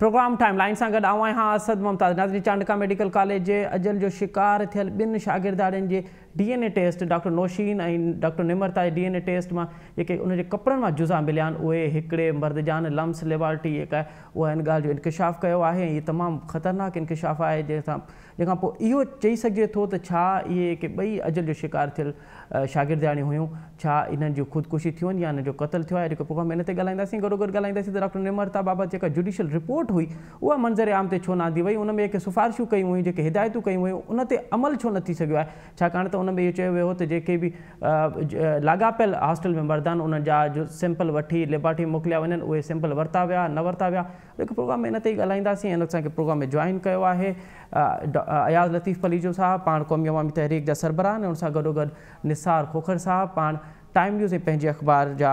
Programme timeline सां गॾु आऊं आहियां असद मुमताज़। नाज़रीन, चांडका मेडिकल कॉलेज जे अजल जो शिकार थियल ॿिनि शागिर्दारनि जे DNA टेस्ट, डॉक्टर नौशीन ऐं डॉक्टर निमरता जे DNA टेस्ट मां जेके उनजे कपिड़नि मां जुज़ा मिलिया आहिनि उहे हिकिड़े मर्दजान लम्स लेबॉरेटरी जेका आहे उहा हिन ॻाल्हि जो इंकशाफ़ कयो आहे। ऐं इहे तमामु ख़तरनाक इंकशाफ़ आहे जंहिंखां पोइ इहो चई सघिजे थो त छा इहे के ॿई अजल जो शिकार थियल शागिर्दाणियूं हुयूं, छा इन्हनि जूं ख़ुदकुशी थियूं आहिनि या इन्हनि जो क़तल थियो आहे। जेको प्रोग्राम हिन ते ॻाल्हाईंदासीं। गॾोगॾु ॻाल्हाईंदासीं त डॉक्टर निमरता बाबति जेका जुडिशियल रिपोर्ट हुई उहा मंज़र आम ते छो न आंदी वई, उन में जेके सिफ़ारिशूं कयूं हुयूं, जेके हिदायतूं कयूं हुयूं, उन ते अमल छो न थी सघियो आहे। छाकाणि त उन में इहो चयो वियो हो त जेके बि लाॻापियल हॉस्टल में मर्द आहिनि उन्हनि जा जो सैंपल वठी लेबॉरेटरी मोकिलिया वञनि, उहे सैंपल वरिता विया न वरिता विया। हिकु प्रोग्राम में हिन ते ई ॻाल्हाईंदासीं। हिन असांखे प्रोग्राम में जॉइन कयो आहे अयाज़ लतीफ़ पलीजो साहब, पाण क़ौमी अवामी तहरीक जा सरबराह आहिनि। उन सां गॾोगॾु निसार खोखर साहब, पाण टाइम न्यूज़ ऐं पंहिंजे अख़बार जा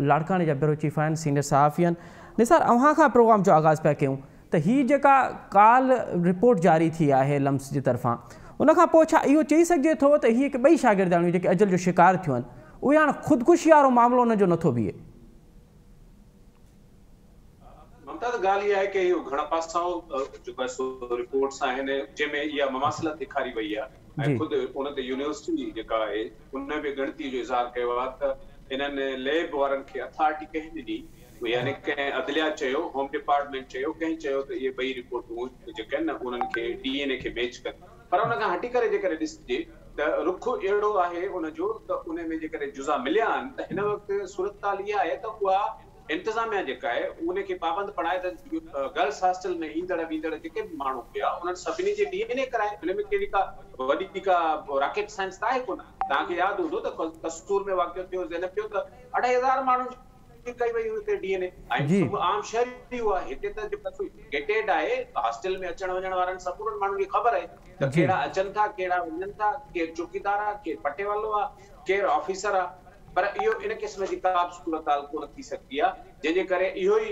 लाड़काणे जा ब्यूरो चीफ आहिनि, सीनियर सहाफ़ी आहिनि। निसार, अव्हां खां प्रोग्राम जो आगाज़ पिया कयूं त हीअ जेका काल रिपोर्ट जारी थी आहे लम्स जी तरफ़ां, उनखां पोइ छा इहो चई सघिजे थो त हीअ ॿई शागिर्दाणियूं जेके अजल जो शिकार थियूं आहिनि उहे हाणे ख़ुदकुशी वारो मामिलो उनजो नथो बीहे? ममताज़, ॻाल्हि इहा आहे की इहो घणा पासाऊं जेका सो रिपोर्ट्स आहिनि जंहिंमें इहा ममासिलत ॾेखारी वई आहे ऐं ख़ुदि उन ते यूनिवर्सिटी जेका आहे उन में ॻणती जो इज़हार कयो आहे त इन्हनि लैब वारनि खे अथॉरिटी कंहिं ॾिनी, यानी कंहिं अदलिया चयो, होम डिपार्टमेंट चयो, कंहिं चयो त इहे ॿई रिपोर्टूं जेके आहिनि न उन्हनि खे DNA खे मैच कनि। पर उन खां हटी करे जेकॾहिं ॾिसिजे त रुख अहिड़ो आहे उनजो त उन में जेकॾहिं जुज़ा मिलिया आहिनि त हिन वक़्तु सूरत इहा आहे त उहा इंतिज़ामिया जेका आहे उनखे पाबंद पढ़ाए त गर्ल्स हॉस्टल में ईंदड़ वींदड़ जेके बि माण्हू हुआ उन्हनि सभिनी जे DNA कराए। हिन में कहिड़ी का वॾी का रॉकेट साइंस त आहे कोन। तव्हांखे यादि हूंदो त कसूर में वाक़ियो थियो, ज़ैनब थियो त 2.5 माण्हुनि कई वई हुते DNA ऐं आम शहरी हुआ। हिते त जेको गेटेड आहे हॉस्टल में अचण वञण वारनि सभु माण्हुनि खे ख़बर आहे त कहिड़ा अचनि था, कहिड़ा वञनि था, केरु चौकीदार आहे, केरु पटे वालो आहे, केरु ऑफिसर आहे। पर इहो इन क़िस्म जी का सूरत हाल कोन थी सघंदी आहे, जंहिंजे करे इहो ई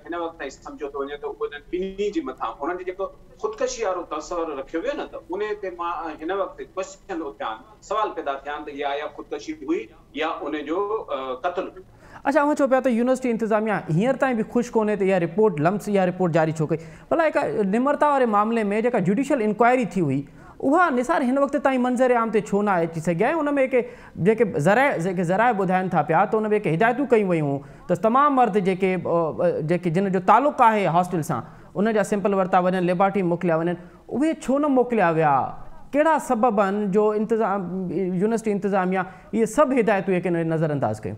हिन वक़्तु ताईं सम्झो थो वञे त उन्हनि ॿिन्ही जे मथां उन्हनि जेको ख़ुदकशी वारो तस्वर रखियो वियो न त उन ते मां हिन वक़्तु क्वेश्चन थिया आहिनि, सवाल पैदा थिया आहिनि त इहा ख़ुदकशी हुई या उनजो क़त्ल। अच्छा, अव्हां चओ पिया त यूनिवर्सिटी इंतिज़ामिया हींअर ताईं बि ख़ुशि कोन्हे त इहा रिपोर्ट लम्स इहा रिपोर्ट जारी छो कई। भला हिकु निमरता वारे मामले में जेका जुडिशियल इंक्वायरी थी हुई उहा निसार हिन वक़्त ताईं मंज़र आम ते छो न अची सघी आहे। उन में जेके ज़राए ॿुधाइनि था पिया त उन में हिदायतूं कयूं वयूं त तमामु मर्द जेके जिन जो तालुक़ु आहे हॉस्टल सां उन जा सैंपल वरिता वञनि, लेबॉरेटरी मोकिलिया वञनि, उहे छो न मोकिलिया विया? कहिड़ा सबब आहिनि जो यूनिवर्सिटी इंतिज़ामिया इहे सभु हिदायतूं जेके नज़रअंदाज़ कयूं?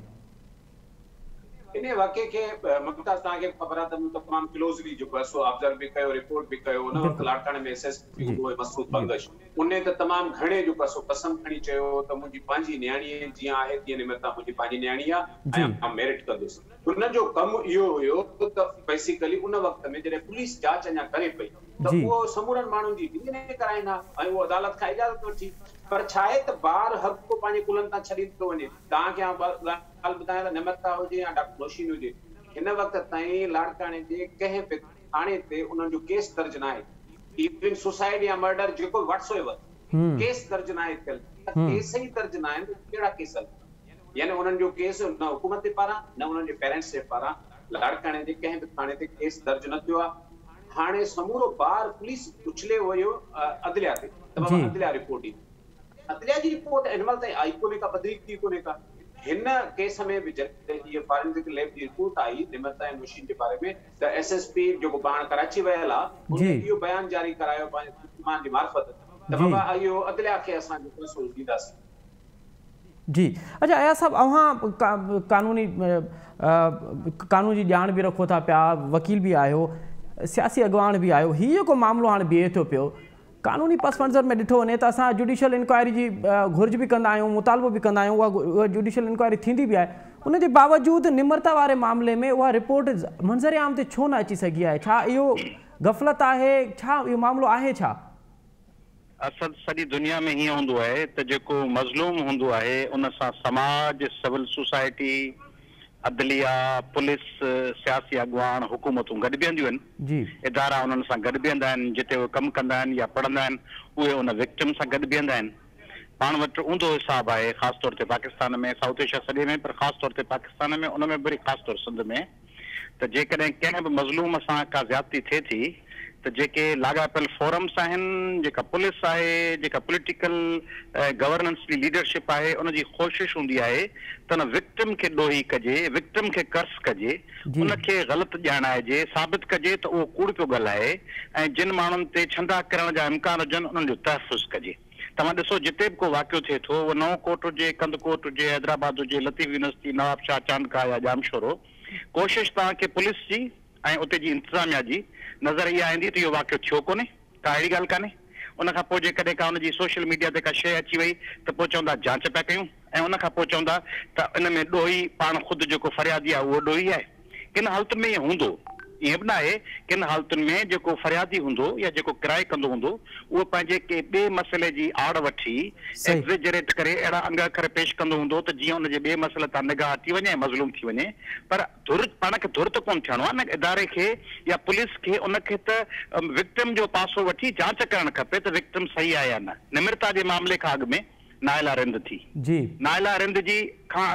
इन वाक़े खे ममताज़ तव्हांखे ख़बर आहे त तमामु क्लोज़ली जेको आहे सो ऑब्ज़र्व बि कयो, रिपोर्ट बि कयो। उन वक़्तु लाड़काणे में SSP मसूद बंगश उन त तमामु घणे जेको आहे सो कसम खणी चयो त मुंहिंजी पंहिंजी न्याणी जीअं आहे तीअं निमरता मुंहिंजी पंहिंजी न्याणी आहे ऐं मां मेरिट कंदुसि। उन जो कमु इहो हुयो त बेसिकली उन वक़्त में जॾहिं पुलिस जांच अञा करे पई त उहो समूरनि माण्हुनि जी DNA कराईंदा ऐं उहो अदालत खां इजाज़त वठी। पर छा आहे त ॿार हर को पंहिंजे कुलनि तां छॾी थो वञे। तव्हांखे ॻाल्हि ॿुधायां त निमरता हुजे या डॉक्टर नौशीन हुजे, हिन वक़्त ताईं लाड़काणे जे कंहिं बि थाणे ते उन्हनि जो केस दर्ज न आहे। इवन सुसाइड या मर्डर जेको व्हाट्सएवर केस दर्ज न आहे थियल, केस ई दर्ज न आहिनि। कहिड़ा केस आहिनि? यानी उन्हनि जो केस न हुकूमत जे पारां न उन्हनि जे पेरेंट्स जे पारां लाड़काणे जे कंहिं बि थाणे ते केस दर्ज न थियो आहे। हाणे समूरो ॿार पुलिस उछले वियो अदलिया ते, त बाबा अदलिया रिपोर्ट ईंदी। अदलिया जी रिपोर्ट हिन महिल ताईं आई कोन्हे का, बदरीक थी कोन्हे का। हिन केस में बि जॾहिं इहा फॉरेंसिक लैब जी रिपोर्ट आई निमरता ऐं नौशीन जे बारे में त SSP जेको पाण कराची वियल आहे उन इहो बयान जारी करायो पंहिंजे ईमान जी मार्फत त बाबा इहो अदलिया खे असां जेको फ़ैसिलो ॾींदासीं। जी, अच्छा अया साहब, अव्हां कानून जी ॼाण बि रखो था पिया, वकील बि आहियो, सियासी अॻवान बि आहियो। हीअ जेको मामिलो हाणे बीहे थो पियो कानूनी पस मंज़र में ॾिठो वञे त असां जुडिशियल इंक्वायरी जी घुर्ज बि कंदा आहियूं, मुतालबो बि कंदा आहियूं, उहा जुडिशियल इंक्वायरी थींदी बि आहे। उनजे बावजूदि निमरता वारे मामले में उहा रिपोर्ट मंज़र आम ते छो न अची सघी आहे? छा इहो गफ़लत आहे? छा इहो मामिलो आहे? छा असल सॼी दुनिया में हीअं हूंदो आहे त जेको मज़लूम हूंदो आहे उन सां समाज, सिविल सोसाइटी, अदलिया, पुलिस, सियासी अॻवान, हुकूमतूं गॾु बीहंदियूं आहिनि। इदारा उन्हनि सां गॾु बीहंदा आहिनि, जिते उहे कमु कंदा आहिनि या पढ़ंदा आहिनि उहे उन विक्टिम सां गॾु बीहंदा आहिनि। पाण वटि ऊंधो हिसाब आहे, ख़ासि तौर ते पाकिस्तान में, साउथ एशिया सॼे में, पर ख़ासि तौर ते पाकिस्तान में, उन में वरी ख़ासि तौर सिंध में, त जेकॾहिं कंहिं बि मज़लूम सां का ज़्यादती थिए थी त जेके लाॻापियल फोरम्स आहिनि, जेका पुलिस आहे, जेका पॉलिटिकल गवर्नेंस जी लीडरशिप आहे, उनजी कोशिश हूंदी आहे त उन विक्टिम खे ॾोही कजे, विक्टिम खे कर्स कजे, उनखे ग़लति ॼाणाइजे, साबित कजे त उहो कूड़ पियो ॻाल्हाए, ऐं जिन माण्हुनि ते छंदा करण जा इम्कान हुजनि उन्हनि जो तहफ़ुज़ कजे। तव्हां ॾिसो जिते बि को वाक़ियो थिए थो, उहो नओं कोट हुजे, कंदकोट हुजे, हैदराबाद हुजे, लतीफ़ यूनिवर्सिटी, नवाब शाह चांदका या जामशोरो, कोशिश तव्हांखे पुलिस जी ऐं उते जी इंतिज़ामिया जी नज़र इहा ईंदी त इहो वाक़ियो थियो कोन्हे, का अहिड़ी ॻाल्हि कान्हे। उनखां पोइ जेकॾहिं का हुनजी सोशल मीडिया ते का शइ अची वई त पोइ चवंदा जांच पिया कयूं, ऐं उनखां पोइ चवंदा त इन में ॾोही पाण ख़ुदि जेको फरियादी आहे उहो ॾोही आहे। किन हालतुनि में ईअं हूंदो, ईअं बि न आहे, किन हालतुनि में जेको फरियादी हूंदो या जेको किराए कंदो हूंदो उहो पंहिंजे के ॿिए मसइले जी आड़ वठी एग्ज़ेजरेट करे अहिड़ा अंग अखर पेश कंदो हूंदो त जीअं उनजे ॿिए मसइले तां निगाह हटी वञे ऐं मज़लूम थी वञे। पर पाण खे धुर त कोन थियणो आहे न, इदारे खे या पुलिस खे उनखे त विक्टिम जो पासो वठी जांच करणु खपे त विक्टिम सही आहे या न। निमृता जे मामले खां अॻु में नाइला रिंद थी, नाइला रिंद जी खां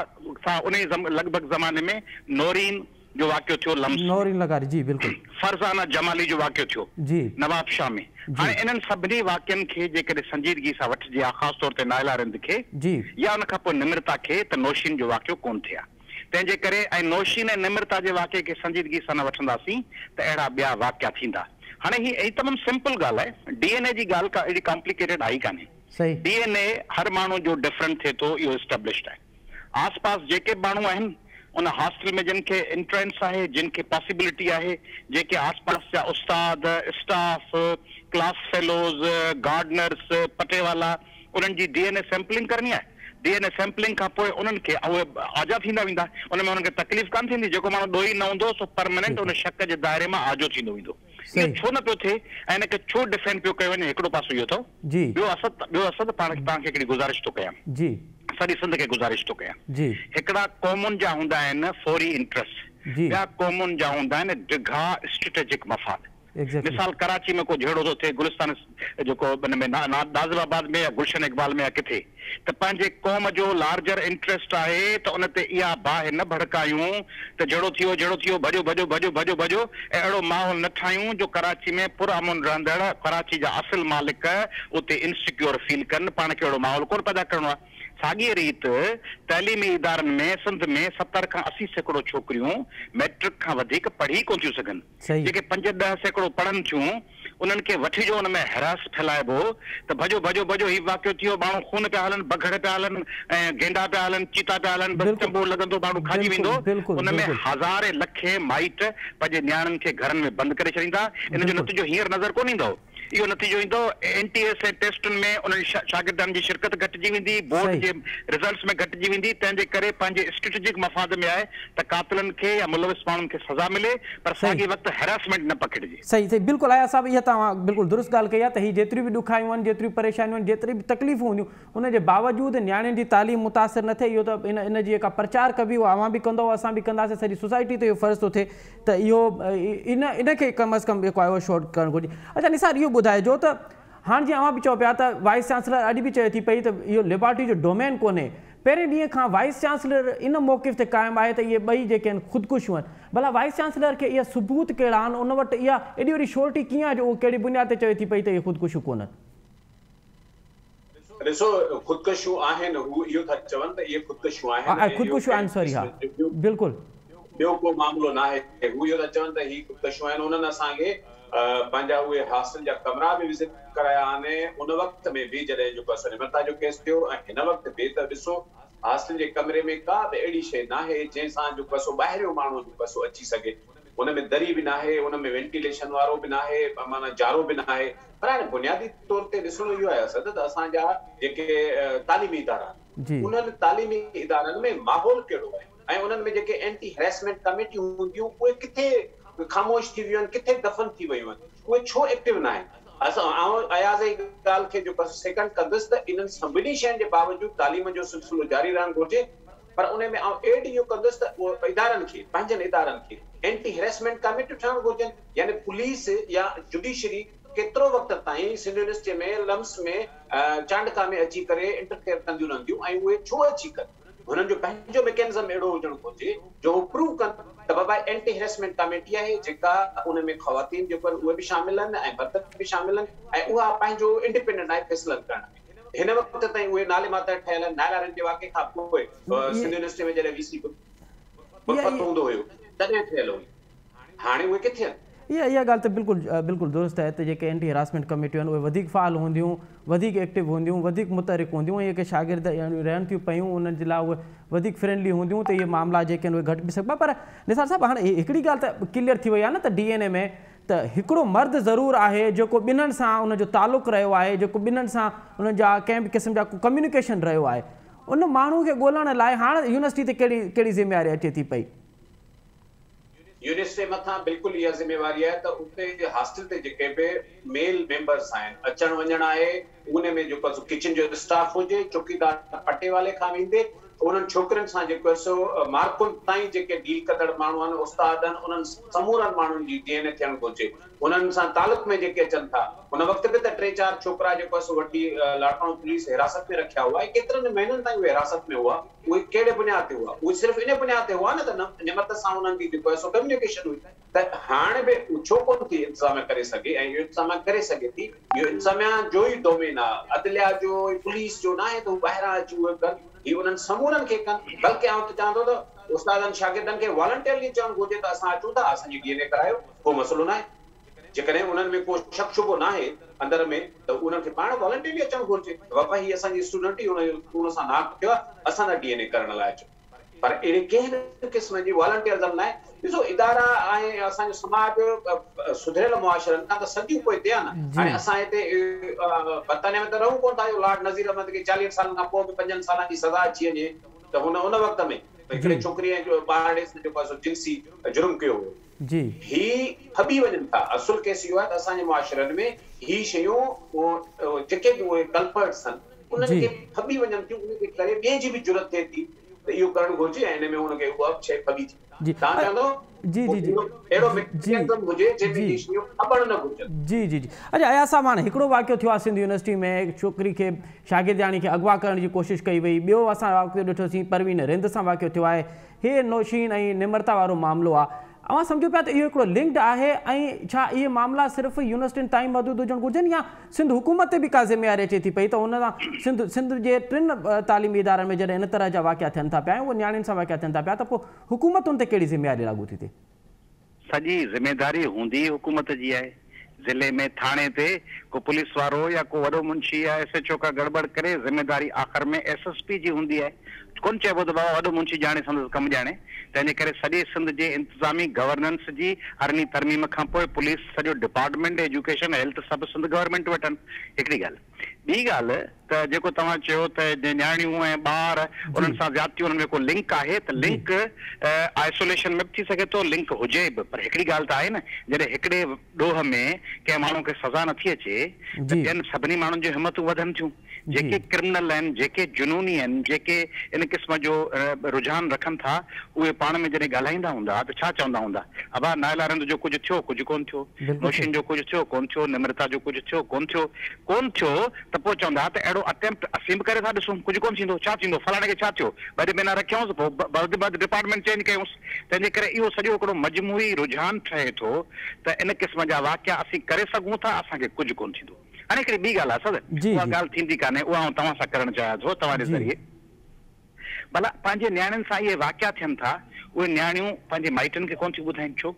उन लॻभॻि ज़माने में नौरीन जो वाक़ियो थियो, नौरीन लगारी जी बिल्कुल, फरज़ाना जमाली जो वाक़ियो थियो जी नवाब शाह में। हाणे इन्हनि सभिनी वाक़ियनि खे जेकॾहिं संजीदगी सां वठिजे हा, ख़ासि तौर ते नाइला रिंद खे जी या उनखां पोइ निमृता खे, त नौशीन जो वाक़ियो कोन थिया। तंहिंजे करे ऐं नौशीन ऐं निमृता जे वाक़िए खे संजीदगी सां न वठंदासीं त अहिड़ा ॿिया वाक़िया थींदा। हाणे ही तमामु सिंपल ॻाल्हि आहे, डीएनए जी ॻाल्हि का एॾी कॉम्प्लिकेटेड आई कान्हे। डीएनए हर माण्हू जो डिफरेंट थिए थो, इहो एस्टेब्लिश्ड आहे। आस पास जेके माण्हू आहिनि उन हॉस्टल में जिन खे एंट्रेंस आहे, जिन खे पॉसिबिलिटी आहे, जेके आसपास जा उस्ताद, स्टाफ, क्लास फेलोज, गार्डनर्स, पटेवाला, उन्हनि जी डीएनए सैंपलिंग करणी आहे। डीएनए सैंपलिंग खां पोइ उन्हनि खे उहे आज़ाद थींदा वेंदा, उन में उन्हनि खे तकलीफ़ कान थींदी। जेको माण्हू ॾोही न हूंदो सो परमानेंट उन शक जे दायरे मां आजो थींदो वेंदो। इहो छो न पियो थिए ऐं हिनखे छो डिफेंड पियो कयो वञे? हिकिड़ो पासो इहो अथव। ॿियो असद तव्हांखे हिकिड़ी गुज़ारिश थो कयां, सॼी सिंध खे गुज़ारिश थो कयां। हिकिड़ा क़ौमुनि जा हूंदा आहिनि फौरी इंट्रस्ट, ॿिया क़ौमुनि जा हूंदा आहिनि डिघा स्ट्रेटेजिक मफ़ाद। मिसाल कराची में को झेड़ो थो थिए, गुलिस्तान जेको हुन में नाज़िमाबाद में या गुलशन इक़बाल में या किथे, त पंहिंजे क़ौम जो लार्जर इंट्रस्ट आहे त उन ते इहा बाहि न भड़कायूं त जहिड़ो थियो भॼो भॼो भॼो भॼो भॼो, ऐं अहिड़ो माहौल न ठाहियूं जो कराची में पुरअमन रहंदड़ कराची जा असुल मालिक उते इनसिक्योर फील कनि। पाण खे अहिड़ो माहौल कोन पैदा करिणो आहे। साॻी रीत तइलीमी इदारनि में सिंध में 70 खां 80 सैकड़ो छोकिरियूं मैट्रिक खां वधीक पढ़ी कोन थियूं सघनि। जेके 5-10 सैकड़ो पढ़नि थियूं उन्हनि खे वठी जो हुन में हैरास फैलाइबो त भॼो भॼो भॼो ही वाक़ियो थियो, माण्हू खून पिया हलनि, बघड़ पिया हलनि, ऐं गेंडा पिया हलनि, चीता पिया हलनि, बस चंबो लॻंदो, माण्हू खाजी वेंदो। उन में हज़ारे लखे माइट पंहिंजे नियाणियुनि खे घरनि में बंदि करे छॾींदा। इन जो नतीजो हींअर नज़र कोन ईंदो। इहो नतीजो ईंदो एनटीएस टेस्टुनि में उन्हनि शागिर्दनि जी शिरकत घटिजी वेंदी, बोर्ड जे रिज़ल्ट्स में घटिजी वेंदी। तंहिंजे करे पंहिंजे स्ट्रेटेजिक मफ़ाद में आहे त कातिलनि खे या मुलविस माण्हुनि खे सज़ा मिले, पर साॻी वक़्तु हैरेसमेंट न पकड़िजे। सही बिल्कुलु आया साहिबु, इहा तव्हां बिल्कुलु दुरुस्त ॻाल्हि कई आहे त हीअ जेतिरियूं बि ॾुखायूं आहिनि, जेतिरियूं परेशानियूं आहिनि, जेतिरी बि तकलीफ़ूं हूंदियूं, उनजे बावजूदि नियाणियुनि जी तालीम मुतासिर न थिए, इहो त इन जी जेका प्रचार कबी उहा अवां बि कंदो, असां बि कंदासीं, सॼी सोसाइटी ते इहो फ़र्ज़ु थो थिए त इहो इनखे कम अज़ कम जेको आहे उहो शॉर्ट करणु घुरिजे। अच्छा निसार, इहो ॿुधाइजो त हाणे जीअं अवां बि चओ पिया त वाइस चांसलर अॼु बि चए थी पई त इहो लिबर्टी जो डोमेन कोन्हे। पहिरें ॾींहं खां वाइस चांसलर इन मौक़िफ़ ते क़ाइमु आहे त इहे ॿई जेके आहिनि ख़ुदकुशियूं आहिनि। भला वाइस चांसलर खे इहा सबूत कहिड़ा आहिनि, उन वटि इहा एॾी वॾी श्योरिटी कीअं आहे जो उहो कहिड़ी बुनियाद ते चए थी पई त इहे ख़ुदकुशियूं कोन्हनि? ॾिसो, ख़ुदकुशियूं आहिनि, हू इहो था चवनि त इहे ख़ुदकुशियूं आहिनि, ख़ुदकुशियूं आहिनि, सॉरी, हा बिल्कुलु, ॿियो को मामिलो न आहे। हू इहो था चवनि त ही ख़ुदकुशियूं आहिनि। उन्हनि असांखे पंहिंजा उहे हॉस्टल जा कमरा बि विज़िट कराया आहिनि। उन वक़्त में बि जॾहिं जेको आहे निमृता जो केस थियो, ऐं हिन वक़्त बि त ॾिसो हॉस्टल जे कमरे में का बि अहिड़ी शइ न आहे जंहिंसां जेको आहे ॿाहिरियों माण्हू जेको आहे अची सघे। उन में दरी बि न आहे, उन में वेंटिलेशन वारो बि न आहे, माना जारो बि न आहे। पर हाणे बुनियादी तौर ते ॾिसणो इहो आहे असद त असांजा जेके तालीमी इदारा उन्हनि तालीमी इदारनि में माहौल कहिड़ो आहे, ऐं उन्हनि में जेके एंटी हैरेसमेंट कमेटियूं हूंदियूं उहे किथे ख़ामोश थी वियूं आहिनि, किथे दफ़न थी वियूं आहिनि, उहे छो एक्टिव न आहिनि? अयाज़ जी ॻाल्हि खे जेको सेकंड कंदुसि त इन्हनि सभिनी शयुनि जे बावजूदि तालीम जो सिलसिलो जारी रहणु घुरिजे। पर उन में एड इहो कंदुसि त उहो इदारनि खे, पंहिंजनि इदारनि खे एंटी हैरेसमेंट कमेटियूं ठहणु घुरिजनि। यानी पुलिस या जुडिशरी केतिरो वक़्त ताईं सिंध यूनिवर्सिटी में लम्स में चांडका में अची करे इंटरफेयर कंदियूं रहंदियूं, ऐं उहे छो अची कनि? हुननि जो पंहिंजो मैकेनिज़म अहिड़ो हुजणु घुरिजे जो प्रूव कनि त बाबा एंटी हेरेसमेंट कमेटी आहे जेका उन में ख़वातीन जेको उहे बि शामिल आहिनि ऐं मर्द बि शामिल आहिनि ऐं उहा पंहिंजो इंडिपेंडेंट आहे फ़ैसिला करण में। हिन वक़्त ताईं उहे नाले माता ठहियल आहिनि। नायलारन जे वाक़े खां पोइ सिंध यूनिवर्सिटी में जॾहिं वीसी हूंदो हुयो तॾहिं ठहियल हुई, हाणे उहे किथे आहिनि? इहा ॻाल्हि त बिल्कुलु दुरुस्त आहे त जेके एंटी हेरासमेंट कमेटियूं आहिनि उहे वधीक फ़ाल हूंदियूं, वधीक एक्टिव हूंदियूं, वधीक मुतहरिक हूंदियूं ऐं जेके शागिर्द रहनि थियूं पियूं उन्हनि जे लाइ उहे वधीक फ्रेंडली हूंदियूं त इहे मामला जेके आहिनि उहे घटि बि सघिबा। पर निसार साहिबु हाणे हिकिड़ी ॻाल्हि त क्लियर थी वई आहे न त DNA में त हिकिड़ो मर्द ज़रूरु आहे जेको ॿिन्हिनि सां उनजो तालुक़ु रहियो आहे, जेको ॿिन्हिनि सां उन्हनि जा कंहिं बि क़िस्म जा कम्युनिकेशन रहियो आहे। उन माण्हू खे ॻोल्हण लाइ हाणे यूनिवर्सिटी ते कहिड़ी ज़िम्मेवारी अचे थी पई? यूनिवर्सिटी मथां बिल्कुलु इहा ज़िम्मेवारी आहे त उते हॉस्टल ते जेके बि मेल मेंबर्स आहिनि, अचण वञण आहे, उन में जेको किचन जो स्टाफ हुजे, चौकीदार पटे वाले खां वेंदे उन्हनि छोकिरनि सां जेको आहे सो मार्कुनि ताईं जेके डील कंदड़ माण्हू आहिनि, उस्ताद आहिनि, उन्हनि समूरनि माण्हुनि जी DNA थियणु घुरिजे। उन्हनि सां तालुक़ में जेके अचनि था, उन वक़्त बि त 3-4 छोकिरा जेको आहे सो वठी लाड़काणो पुलिस हिरासत में रखिया हुआ, केतिरनि महीननि ताईं उहे हिरासत में हुआ। उहे कहिड़े बुनियाद ते हुआ? उहे सिर्फ़ु इन बुनियाद ते हुआ न त निमत सां उन्हनि जी जेको आहे सो कम्युनिकेशन हुई। त हाणे बि छो कोन थी इंतज़ाम करे सघे, ऐं इहो इंतज़ाम करे सघे थी, इहो इंतज़ामिया जो ई डोमेन आहे, अदलिया जो, पुलिस जो न आहे त हू ॿाहिरां अची उहे कनि। ही उन्हनि समूरनि खे कनि। बल्कि आउं त चवंदो त उस्तादनि शागिर्दनि खे वॉलंटियरली चवणु घुरिजे त असां अचूं था, असांजी DNA करायो, को मसइलो न आहे। जेकॾहिं उन्हनि में को शक शुबो न आहे अंदर में त उन्हनि खे पाण वॉलंटियरली अचणु घुरिजे। बाबा ही असांजी स्टूडेंट ई उन सां नाक थियो आहे, असां DNA करण लाइ अचो। पर अहिड़े कंहिं क़िस्म जी वॉलंटियरिज़म न आहे। ॾिसो इदारा ऐं असांजो समाज सुधरियल मुआशरनि खां त सदियूं पोइ ते आहे न। हाणे असां हिते बर्तानिया में त रहूं कोन था, लॉर्ड नज़ीर अहमद खे 40 सालनि खां पोइ बि 5 सालनि जी सज़ा अची वञे त उन वक़्त में हिकिड़े छोकिरीअ जो ॿार जेको आहे जिन्सी जुर्म कयो हुयो। ही फबी वञनि था। असुल केस इहो आहे त असांजे मुआशरनि में ही शयूं जेके बि उहे कल्पर्ट्स आहिनि उन्हनि खे फबी वञनि थियूं, उनखे करे ॿिए जी बि ज़रूरत थिए थी त इहो करणु घुरिजे ऐं हिन में हुनखे उहा शइ फबी थी। तव्हां चवंदो अहिड़ो मैकेनिज़म हुजे जंहिंमें ही शयूं ख़बर न घुरिजनि। अच्छा अयाज़ साहब, हाणे हिकिड़ो वाक़ियो थियो आहे सिंध यूनिवर्सिटी में, छोकिरी खे शागिर्दियाणी खे अगवा करण जी कोशिशि कई वई। ॿियो असां वाक़ियो ॾिठोसीं परवीन रिंद सां वाक़ियो थियो आहे। हे नौशीन ऐं निमरता वारो मामिलो आहे। अवां सम्झो पिया त इहो हिकिड़ो लिंक्ड आहे ऐं छा इहे मामला सिर्फ़ु यूनिवर्सिटियुनि ताईं महदूद हुजणु घुरिजनि या सिंध हुकूमत ते बि का ज़िम्मेवारी अचे थी पई त हुन सां सिंध जे 3 तालीमी इदारनि में जॾहिं इन तरह जा वाक़िया थियनि था पिया ऐं उहे नियाणियुनि सां वाक़िया थियनि था पिया त पोइ हुकूमतुनि ते कहिड़ी ज़िम्मेवारी लागू थी थिए? सॼी ज़िम्मेदारी हूंदी हुकूमत जी आहे। ज़िले में थाणे ते को पुलिस वारो या को वॾो मुंशी या SHO का गड़बड़ करे ज़िम्मेदारी आख़िर में SSP जी हूंदी आहे। कोन चइबो त बाबा वॾो मुंशी ॼाणे संदसि कमु ॼाणे। तंहिंजे करे सॼे सिंध जे इंतिज़ामी गवर्नेंस जी अरिड़हीं तरमीम खां पोइ पुलिस सॼो डिपार्टमेंट एजुकेशन हेल्थ सभु सिंध गवर्नमेंट वटि हिकिड़ी ॻाल्हि। ॿी ॻाल्हि त जेको तव्हां चयो त नियाणियूं ऐं ॿार उन्हनि सां ज़्यादतियूं उन्हनि में को लिंक आहे त लिंक आइसोलेशन में बि थी सघे थो, लिंक हुजे बि। पर हिकिड़ी ॻाल्हि त आहे न, जॾहिं हिकिड़े ॾोह में कंहिं माण्हू खे सज़ा नथी अचे त ॿियनि सभिनी माण्हुनि जूं हिमतूं वधनि थियूं। जेके क्रिमिनल आहिनि, जेके जुनूनी आहिनि, जेके इन क़िस्म जो रुझान रखनि था, उहे पाण में जॾहिं ॻाल्हाईंदा हूंदा त छा चवंदा हूंदा? अबा नायलारंद जो कुझु थियो, कुझु कोन थियो, नौशीन जो कुझु थियो, कोन थियो, निमरता जो कुझु थियो, कोन थियो त पोइ चवंदा त अहिड़ो अटेम्प्ट असीं बि करे था ॾिसूं, कुझु कोन थींदो, छा थींदो, फलाणे खे छा थियो, ॿ महीना रखियोसि, पोइ बाद डिपार्टमेंट चेंज कयोसि। तंहिंजे करे इहो सॼो हिकिड़ो मजमूई रुझान ठहे थो त इन क़िस्म जा वाक़िया असीं करे सघूं था, असांखे कुझु कोन थींदो। हाणे हिकिड़ी ॿी ॻाल्हि आहे सर, उहा ॻाल्हि थींदी कान्हे, उहा आउं तव्हां सां करणु चाहियां थो तव्हांजे ज़रिए। भला पंहिंजे नियाणियुनि सां इहे वाक़िया थियनि था, उहे नियाणियूं पंहिंजे माइटनि खे कोन थियूं ॿुधाइनि छो?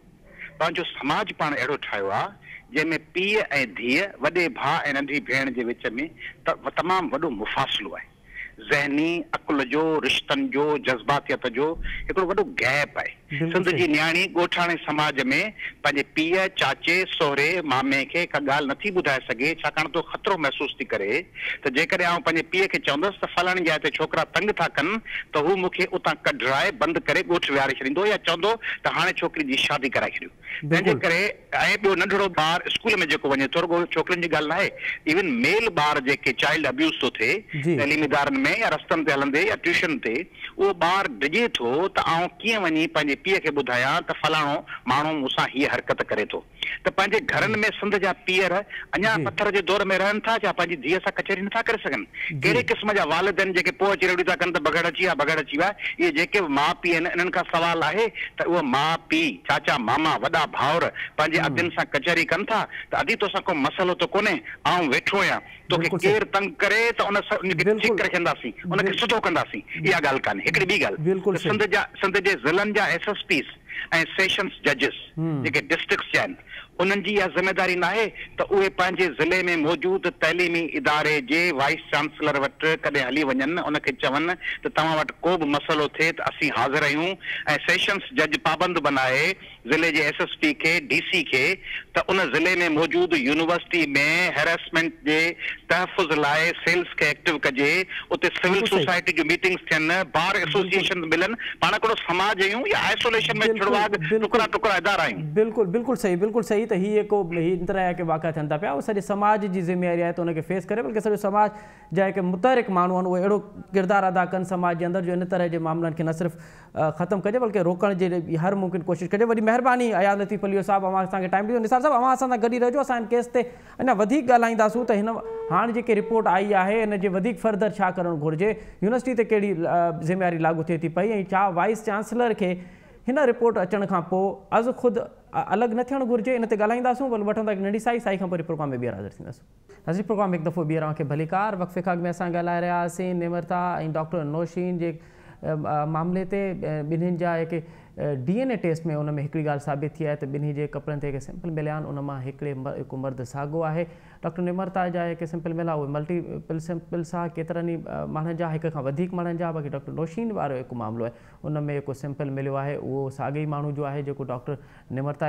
पंहिंजो समाज पाण अहिड़ो ठाहियो आहे जंहिंमें पीउ ऐं धीउ, वॾे भाउ ऐं नंढी भेण जे विच में तमामु वॾो मुफ़ासिलो आहे। ज़हनी अकुल जो, रिश्तनि जो, जज़्बातियत जो हिकिड़ो वॾो गैप आहे। सिंध जी नियाणी ॻोठाणे समाज में पंहिंजे पीउ, चाचे, सोहरे, मामे खे का ॻाल्हि नथी ॿुधाए सघे, छाकाणि तो ख़तरो महसूस थी करे त जेकॾहिं आउं पंहिंजे पीउ खे चवंदसि त फलाणी जाइ ते छोकिरा तंग था कनि त हू मूंखे उतां कढाए बंदि करे ॻोठु विहारे छॾींदो या चवंदो त हाणे छोकिरी जी शादी कराए छॾियो। तंहिंजे करे ऐं ॿियो नंढड़ो ॿार स्कूल में जेको वञे थो, रुॻो छोकिरियुनि जी ॻाल्हि न आहे, इवन मेल ॿार जेके चाइल्ड अब्यूज़ थो थिए तइलीमी इदारनि में या रस्तनि ते हलंदे या ट्यूशन ते, उहो ॿार डिॼे थो त आउं कीअं वञी पंहिंजे पीउ खे ॿुधायां त फलाणो माण्हू मूंसां हीअ हरकत करे थो, त पंहिंजे घरनि में सिंध जा पीअर अञा पत्थर जे दौर में रहनि था, छा पंहिंजी धीअ सां कचहरी नथा करे सघनि? कहिड़े क़िस्म जा वालिदैन जेके पोइ अची रहिड़ी था कनि त बगड़ अची विया? इहे जेके माउ पीउ आहिनि, इन्हनि खां सवाल आहे त उहे माउ पीउ, चाचा मामा, वॾा भाउर पंहिंजे अदियुनि सां कचहरी कनि था त अदी तोसां को मसइलो त कोन्हे, आउं वेठो आहियां, तोखे केरु तंग करे त उनखे ठीकु रखंदासीं, उनखे सुठो कंदासीं, इहा ॻाल्हि कान्हे। हिकिड़ी ॿी ॻाल्हि, सिंध जे ज़िलनि जा SSPs ऐं सेशंस जजिस जेके डिस्ट्रिक्ट्स जा आहिनि, उन्हनि जी इहा ज़िमेदारी न आहे त उहे पंहिंजे ज़िले में मौजूदु तइलीमी इदारे जे वाइस चांसलर वटि कॾहिं हली वञनि, उनखे चवनि त तव्हां वटि को बि मसइलो थिए त असीं हाज़िर आहियूं, ऐं सेशंस जज पाबंद बनाए ज़िले जे SSP खे, DC खे, त उन ज़िले में मौजूदु यूनिवर्सिटी में हैरेसमेंट जे तहफ़ुज़ लाइ सेल्स खे एक्टिव कजे, उते सिविल सोसाइटी जूं मीटिंग्स थियनि, बार एसोसिएशन मिलनि, पाण हिकिड़ो समाज आहियूं या आइसोलेशन में टुकड़ा टुकड़ा इदारा आहियूं? बिल्कुलु बिल्कुलु सही त हीअ को इन तरह के वाक़िया थियनि था पिया, उहो सॼे समाज जी ज़िम्मेवारी आहे त उनखे फेस करे, बल्कि सॼो समाज जा हिकु मुतहरिक माण्हू आहिनि, उहे अहिड़ो किरदारु अदा कनि समाज जे अंदरि जो इन तरह जे मामलनि खे न सिर्फ़ु ख़तमु कजे बल्कि रोकण जे हर मुमकिन कोशिशि कजे। वॾी महिरबानी अयाज़ लतीफ़ अली साहब, अवां असांखे टाइम ॾिनो। निसार साहब, अवां असां सां गॾु ई रहिजो, असां हिन केस ते अञा वधीक ॻाल्हाईंदासूं त हिन हाणे जेके रिपोर्ट आई आहे इन जे वधीक फर्दर छा करणु घुरिजे, यूनिवर्सिटी ते कहिड़ी ज़िम्मेवारी लागू थिए थी पई, ऐं छा वाइस चांसलर खे हिन रिपोर्ट अचण खां पोइ अज़ ख़ुदि अलॻि न थियणु घुरिजे, इन ते ॻाल्हाईंदासूं। भले वठूं था हिकु नंढी साई खां पोइ प्रोग्राम में ॿीहर हाज़िर थींदासूं। नज़ीर प्रोग्राम हिकु दफ़ो ॿीहर खे भलीकार वक़फ़े खां में असां ॻाल्हाए रहियासीं निमरता ऐं डॉक्टर नौशीन जे मामले ते। ॿिन्हिनि जा हिकु DNA टेस्ट में उन में हिकिड़ी ॻाल्हि साबित थी आहे त ॿिन्ही जे कपिड़नि ते हिकु सैंपल मिलिया आहिनि, उन मां हिकु मर्द साॻियो आहे। डॉक्टर निमरता जा हिकु सैंपल मिला, उहे मल्टीपल सैंपल्स आहे, केतिरनि ई माण्हुनि जा, हिक खां वधीक माण्हुनि जा। बाक़ी डॉक्टर नौशीन वारो हिकु मामिलो आहे, उन में हिकु सैंपल मिलियो आहे, उहो साॻे ई माण्हू जो आहे जेको डॉक्टर निमरता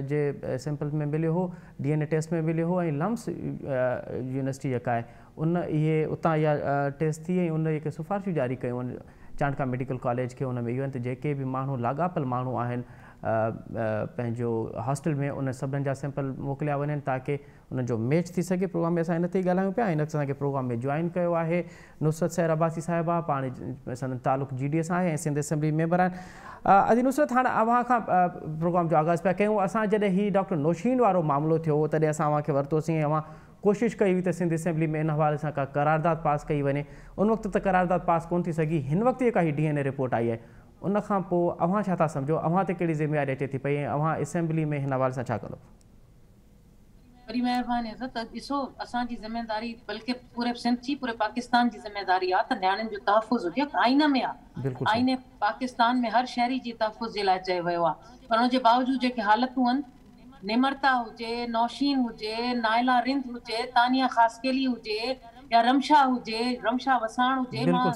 जे सैंपल में मिलियो हो, DNA टेस्ट में मिलियो हो। ऐं लम्स यूनिवर्सिटी जेका आहे उन इहे उतां इहा टेस्ट थी, ऐं उन हिकु सिफ़ारिशूं जारी कयूं आहिनि चांडका मेडिकल कॉलेज खे। उन में इहो आहिनि त जेके बि माण्हू लाॻापियल माण्हू आहिनि पंहिंजो हॉस्टल में, उन सभिनी जा सैंपल मोकिलिया वञनि ताकी उन्हनि जो मैच थी सघे। प्रोग्राम में असां हिन ते ई ॻाल्हायूं पिया। हिन असांखे प्रोग्राम में जॉइन कयो आहे नुसरत सैर अब्बासी साहिबा, पाण संदन तालुक़ GDS आहे ऐं सिंध असेंबली मेंबर आहिनि। अॼु नुसरत, हाणे अव्हां खां प्रोग्राम जो आगाज़ पिया कयूं। असां जॾहिं हीउ डॉक्टर नौशीन वारो मामिलो थियो तॾहिं असां अव्हांखे वरितोसीं ऐं अव्हां कोशिशि कई हुई त सिंध असेंबली में इन हवाले सां का करारदाद पास कई वञे। उन वक़्तु त करारदाद पास कोन थी सघी, हिन वक़्तु जेका हीअ DNA रिपोर्ट आई आहे उन खां पोइ अव्हां छा था सम्झो, अव्हां ते कहिड़ी ज़िम्मेवारी अचे थी पई ऐं अव्हां असेंबली में हिन हवाले सां छा कंदो? वॾी महिरबानी आहे त ॾिसो, असांजी ज़िम्मेदारी बल्कि पूरे सिंध जी, पूरे पाकिस्तान जी ज़िम्मेदारी आहे त न्याणियुनि जो तहफ़ुज़ हुजे। आईन में आहे, आईने पाकिस्तान में हर शहरी जी तहफ़ुज़ जे लाइ चयो वियो आहे, पर उनजे बावजूदि जेके हालतूं आहिनि, निमरता हुजे, नौशीन हुजे, नाइला रिंद हुजे, तानिया ख़ासकेली हुजे, या रमशा हुजे, रमशा वसाण हुजे, मां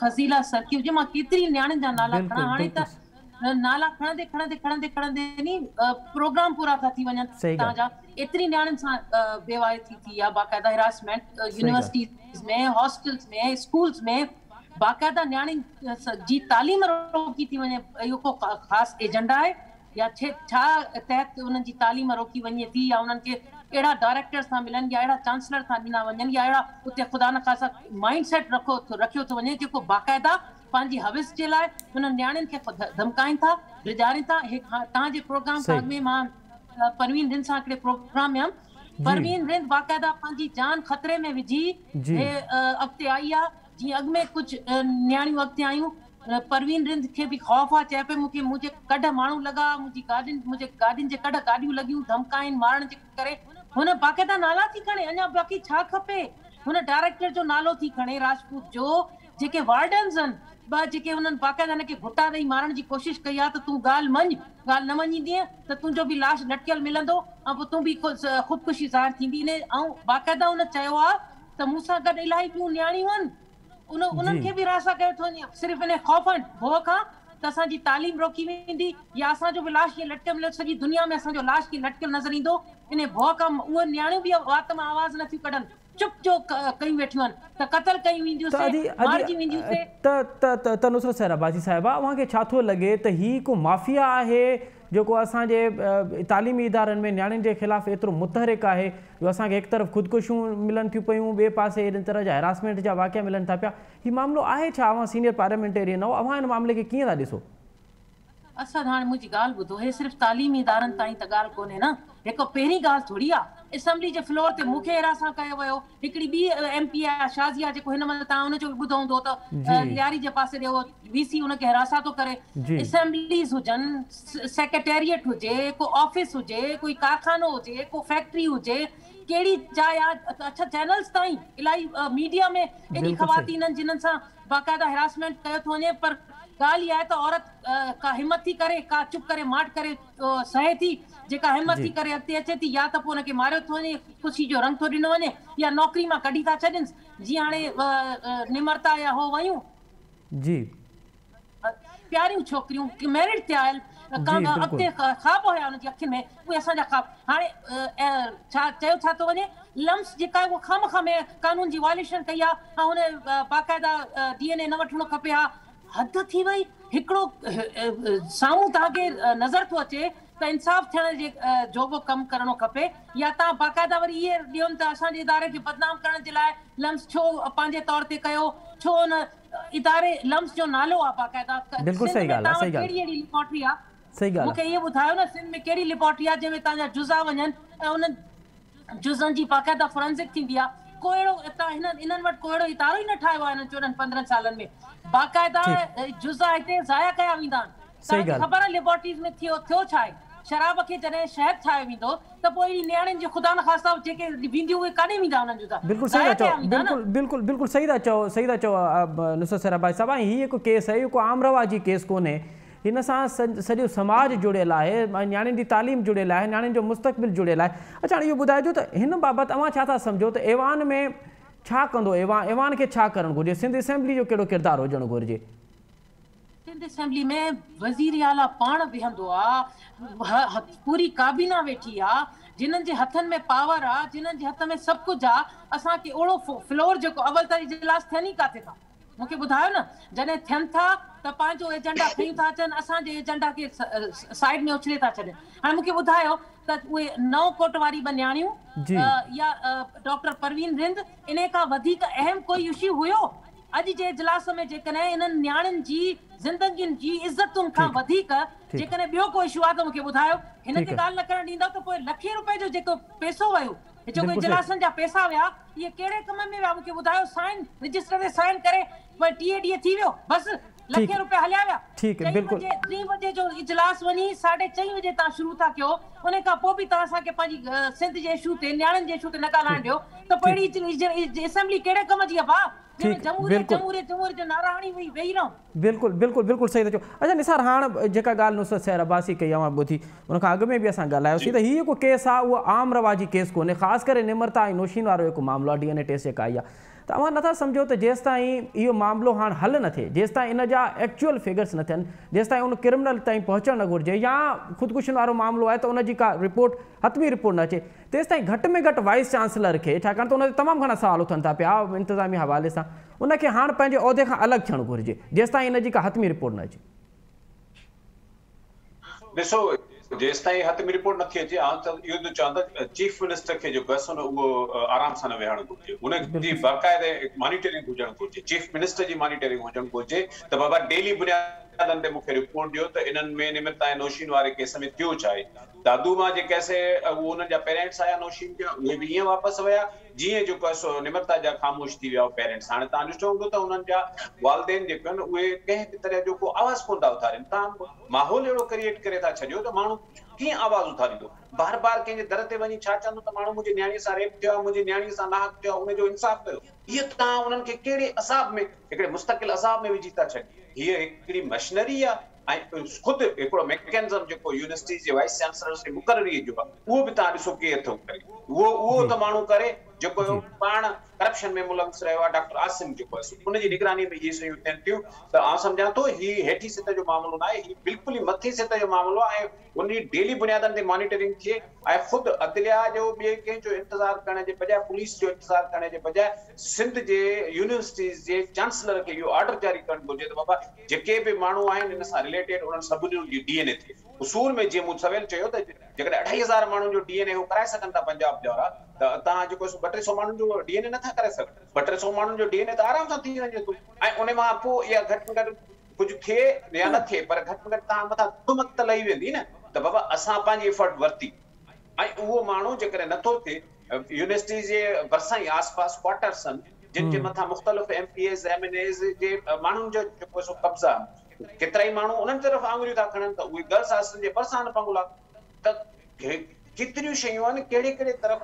फज़ीला सरकी हुजे, मां केतिरी न्याणियुनि जा नाला खणा। हाणे त नाला खणंदे नी प्रोग्राम पूरा था थी वञनि तव्हांजा। एतिरी न्याणियुनि सां बेवाइती थी आहे, बाक़ाइदा हिरासमेंट यूनिवर्सिटीज़ में, हॉस्टल्स में, स्कूल्स में, बाक़ाइदा न्याणियुनि जी तालीम रोकी थी वञे। इहो को ख़ासि एजेंडा आहे या छा तहत उन्हनि जी तालीम रोकी वञे थी, या उन्हनि खे अहिड़ा डायरेक्टर्स था मिलनि, या अहिड़ा चांसलर था ॾिना वञनि, या अहिड़ा उते ख़ुदा न ख़ासा माइंड सेट रखियो थो वञे जेको बाक़ाइदा पंहिंजी हविस जे लाइ उन्हनि न्याणियुनि खे धमकाइनि था, डिॼारनि था। तव्हांजे प्रोग्राम में मां परवीन रिंद सां हिकिड़े प्रोग्राम में हुयमि, परवीन रिंद बाक़ाइदा पंहिंजी जान ख़तरे में विझी अॻिते आई आहे। जीअं अॻु में कुझु न्याणियूं अॻिते आयूं, परवीन रिंद खे बि ख़ौफ़ आहे, चए पई मूंखे मुंहिंजे कढ माण्हू लॻा, मुंहिंजे गाॾियुनि जे कढ गाॾियूं लॻियूं धमकाइनि मारण जे करे। हुन बाक़ाइदा नाला थी खणे, अञा बाक़ी छा खपे, हुन डायरेक्टर जो नालो थी खणे राजपूत जो, जेके वार्डन्स आहिनि जेके हुननि बाक़ाइदा हिनखे घुटा ॾेई मारण जी कोशिशि कई आहे त तूं ॻाल्हि मञ, ॻाल्हि न मञींदीअं त तुंहिंजो बि लाश लटकियल मिलंदो ऐं पोइ तूं बि ख़ुदकुशी ज़ाहिर थींदी। ऐं बाक़ाइदा हुन चयो आहे त मूंसां गॾु इलाही ॿियूं न्याणियूं आहिनि, उन्हनि खे बि रासा कयो थो वञे सिर्फ़ु इन ख़ौफ़ भउ खां त असांजी तालीम रोकी वेंदी, या असांजो बि लाश कीअं लटकियल मिले, सॼी दुनिया में असांजो लाश कीअं लटकियल नज़र ईंदो। इन भउ खां उहे न्याणियूं बि वात मां आवाज़ नथियूं कढनि, चुप जो कयूं वेठियूं आहिनि त क़तल कयूं वेंदियूं, मारजी वेंदियूं। त नुसरत सैर अब्बासी साहिबा, अव्हांखे छा थो लॻे त ही को माफ़िया आहे जेको असांजे तालीमी इदारनि में न्याणियुनि जे ख़िलाफ़ एतिरो मुतहरिक आहे जो असांखे हिकु तरफ़ ख़ुदकुशियूं मिलनि थियूं पियूं, ॿिए पासे इन तरह जा हैरासमेंट जा वाक़िया मिलनि था पिया। हीउ मामिलो आहे छा? अव्हां सीनियर पार्लियामेंटेरियन आहियो, अव्हां हिन मामले खे कीअं था ॾिसो? असद हाणे मुंहिंजी ॻाल्हि ॿुधो, हे सिर्फ़ु तालीमी इदारनि ताईं त ॻाल्हि कोन्हे न, हिकु पहिरीं ॻाल्हि थोरी आहे। असेंबली जे फ्लोर ते मूंखे हिरासा कयो वियो, हिकिड़ी ॿी MP आहे शाज़िया, जेको हिन महिल तव्हां हुनजो ॿुधो हूंदो त लियारी जे पासे ॾे VC हुनखे हिरासा थो करे। असेंबलीज़ हुजनि, सेक्रेटेरिएट हुजे, को ऑफिस हुजे, कोई कारखानो हुजे, को फैक्ट्री हुजे, कहिड़ी जाइ आहे, अच्छा चैनल्स ताईं इलाही मीडिया में एॾी ख़वातीन आहिनि जिन्हनि सां बाक़ाइदा हिरासमेंट कयो थो वञे, पर ॻाल्हि इहा आहे त औरत का हिमत थी करे, का चुप करे माट करे सहे थी, जेका हिमत थी करे अॻिते अचे थी, या त पोइ हुनखे मारियो थो वञे, ख़ुशी जो रंग थो ॾिनो वञे, या नौकिरी मां कढी था छॾनि, जीअं हाणे निमरता या हो वयूं जी प्यारियूं छोकिरियूं मैरिड थिया आहिनि, अॻिते ख़्वाब हुया हुनजी अखियुनि में, उहे असांजा ख़्वाब। हाणे छा चयो छा थो वञे, लम्स जेका आहे उहा खामखा में कानून जी वायलेशन कई आहे, ऐं हुन बाक़ाइदा DNA न वठिणो खपे हा। हद थी वई, हिकिड़ो साम्हूं तव्हांखे नज़र थो अचे त इंसाफ़ थियण जे जोॻो कमु करणो खपे, या तव्हां बाक़ाइदा वरी इहे ॾियोनि त असांजे इदारे खे बदनाम करण जे लाइ लम्स छो पंहिंजे तौर ते कयो, छो हुन इदारे लम्स जो नालो आहे बाक़ाइदा। बिल्कुलु सही ॻाल्हि आहे, सही ॻाल्हि कहिड़ी अहिड़ी लिबॉर्टरी आहे, सही ॻाल्हि मूंखे इहो ॿुधायो न, सिंध में कहिड़ी लिबॉर्टरी आहे जंहिंमें तव्हांजा जुज़ा वञनि ऐं उन जुज़नि जी बाक़ाइदा फोरेंसिक थींदी आहे। को अहिड़ो इन्हनि वटि को अहिड़ो इदारो ई न ठाहियो आहे हिननि 14-15 सालनि में, बाक़ाइदा जुज़ा हिते ज़ाया कया वेंदा आहिनि। ख़बर आहे लिबॉर्टरीज़ में थियो छा आहे, शराब खे जॾहिं शहद ठाहियो वेंदो त पोइ अहिड़ी नियाणियुनि जो ख़ुदा न ख़ास्ता जेके वेंदियूं उहे काॾे वेंदा हुननि जुज़ा। बिल्कुलु सही था चओ, बिल्कुलु सही था चओ, सही था चओ नुसरत सहरा भाई साहब। हीउ हिकु केस आहे, को आम रवाजी केस कोन्हे, हिन सां सॼो समाज जुड़ियल आहे, नियाणियुनि जी तालीम जुड़ियल आहे, नियाणियुनि जो मुस्तक़बिल जुड़ियल आहे। अच्छा हाणे इहो ॿुधाइजो त हिन बाबति तव्हां छा था सम्झो त ऐवान में छा कंदो, ऐवान खे छा करणु घुरिजे, सिंध असेंबली जो कहिड़ो किरदारु हुजणु घुरिजे? सिंध असेंबली में वज़ीर आला पाण वेहंदो आहे, पूरी काबीना वेठी आहे, जिन्हनि जे हथनि में पावर आहे, जिन्हनि जे हथ में सभु कुझु आहे। असांखे ओड़ो फ्लोर जेको अवल ताईं इजलास थियनि ई काथे था, मूंखे ॿुधायो न, जॾहिं थियनि था त पंहिंजो एजेंडा खणी था अचनि, असांजे एजेंडा खे साइड में उछले था छॾनि। हाणे मूंखे ॿुधायो त उहे 9 कोट वारी ॿ या डॉक्टर परवीन रिंद, इन खां वधीक अहम कोई इशू हुयो अॼु जे इजलास में? जेकॾहिं इन्हनि नियाणियुनि जी ज़िंदगियुनि जी इज़तुनि खां वधीक जेकॾहिं ॿियो को इशू आहे त मूंखे ॿुधायो। हिन ते ॻाल्हि न करणु ॾींदव त पोइ लखे रुपए जो जेको पैसो वियो, जेको इजलासनि जा पैसा विया, इहे कहिड़े कम में विया मूंखे ॿुधायो? साइन रजिस्टर ते साइन करे पोइ 30 ॾींहं थी वियो, बसि लखे रुपया हलिया विया। 3 बजे जो इजलास वञी 4:30 बजे तव्हां शुरू था कयो, उन खां पोइ बि तव्हां असांखे पंहिंजी सिंध जे इशू ते, नियाणियुनि जे इशू ते न ॻाल्हाइण ॾियो, त पोइ अहिड़ी असेंबली कहिड़े कम जी आहे भाउ? बिल्कुलु सही था चओ। अच्छा निसार, हाणे जेका ॻाल्हि नुसरत सहर अब्बासी कई आहे ॿुधी, उन खां अॻु में बि असां ॻाल्हायोसीं त हीउ जेको केस आहे उहो आम रवाजी केस कोन्हे, ख़ासि करे निमरता ऐं नौशीन वारो जेको मामिलो आहे, DNA टेस्ट जेका आई आहे, तव्हां नथा सम्झो त जेसि ताईं इहो मामिलो हाणे हल न थिए, जेसि ताईं इन जा एक्चुअल फिगर्स न थियनि, जेसि ताईं उन क्रिमिनल ताईं पहुचणु न घुरिजे, या ख़ुदकुशियुनि वारो मामिलो आहे त उनजी का रिपोर्ट हथमी रिपोर्ट न अचे, तेसि ताईं घटि में घटि वाइस चांसलर खे, छाकाणि त उन ते तमामु घणा सवाल उथनि था पिया इंतिज़ामी हवाले सां, उनखे हाणे पंहिंजे उहिदे खां अलॻि थियणु घुरिजे जेसि ताईं इनजी का हथमी रिपोर्ट न अचे। ॾिसो, जेसि ताईं हथमी रिपोर्ट नथी अचे, इहो त चवंदा चीफ मिनिस्टर खे जेको आहे उहो आराम सां न वेहणु घुरिजे, उनजी बाक़ाइदे मॉनिटरिंग हुजणु घुरिजे, चीफ मिनिस्टर जी मॉनिटरिंग हुजणु घुरिजे त बाबा डेली बुनियादनि ते मूंखे रिपोर्ट ॾियो त इन्हनि में निमरता ऐं नौशीन वारे केस में थियो छा आहे। दादू मां जे कैसे उहो उन्हनि जा पेरेंट्स आया नौशीन जा, उहे बि ईअं वापसि विया जीअं जेको आहे सो निमरता जा ख़ामोश थी विया पेरेंट्स। हाणे तव्हां ॾिठो हूंदो त उन्हनि जा वालदेन जेके आहिनि उहे कंहिं बि तरह जो को आवाज़ कोन था उथारनि। तव्हां माहौल अहिड़ो क्रिएट करे था छॾियो त माण्हू कीअं आवाज़ उथारींदो? बार बार कंहिंजे दर ते वञी छा चवंदो त माण्हू मुंहिंजी नियाणीअ सां रेप थियो आहे, मुंहिंजी नियाणीअ सां नाहक थियो आहे, उनजो इंसाफ़ कयो। हीअ तव्हां उन्हनि खे कहिड़े असाब में, हिकिड़े मुस्तक़िल असाब में विझी था छॾियो? हीअ हिकिड़ी मशीनरी आहे ऐं ख़ुदि हिकिड़ो मैकेनिज़म जेको यूनिवर्सिटी जे वाइस चांसलर जी मुक़ररीअ जो आहे उहो बि तव्हां ॾिसो केरु थो करे। उहो त माण्हू करे जेको पाण करप्शन में मुलविस रहियो आहे, डॉक्टर आसिम जेको आहे उनजी निगरानी में इहे शयूं थियनि थियूं। त आउं सम्झां थो हीउ हेठी सतह जो मामिलो न आहे, हीउ बिल्कुलु ई मथे सतह जो मामिलो आहे ऐं उनजी डेली बुनियादनि ते मॉनिटरिंग थिए ऐं ख़ुदि अदलिया जो ॿिए कंहिंजो इंतज़ारु करण जे बजाए, पुलिस जो इंतज़ारु करण जे बजाए सिंध जे यूनिवर्सिटीज़ जे चांसलर खे इहो ऑर्डर जारी करणु घुरिजे त बाबा जेके बि माण्हू आहिनि इन सां रिलेटेड उन्हनि सभिनी जी DNA थिए। उसूल में जीअं मूं सवेल चयो त जेकॾहिं 2,500 माण्हुनि जो DNA हू कराए सघनि था पंजाब जहिड़ा, त तव्हां जेको 200-300 माण्हुनि जो DNA नथा करे सघो। 200-300 माण्हुनि जो DNA त आराम सां थी वञे थो ऐं उन मां पोइ इहा घटि में घटि कुछ थिए या न थिए पर घट में घट तव्हां मथां तुहमत त लही वेंदी न त बाबा असां पंहिंजी एफर्ट वरिती ऐं उहो माण्हू जेकॾहिं नथो थिए यूनिवर्सिटी जे भरिसां ई आसपास क्वार्टर्स आहिनि जिन जे मथां मुख़्तलिफ़ MPAs MNAs जे माण्हुनि जो जेको सो कब्ज़ा केतिरा ई माण्हू उन्हनि तरफ़ आङुरियूं था खणनि त उहे गर्ल्स हॉस्टल जे भरिसां न पंगुला त केतिरियूं शयूं आहिनि कहिड़े कहिड़े तरफ़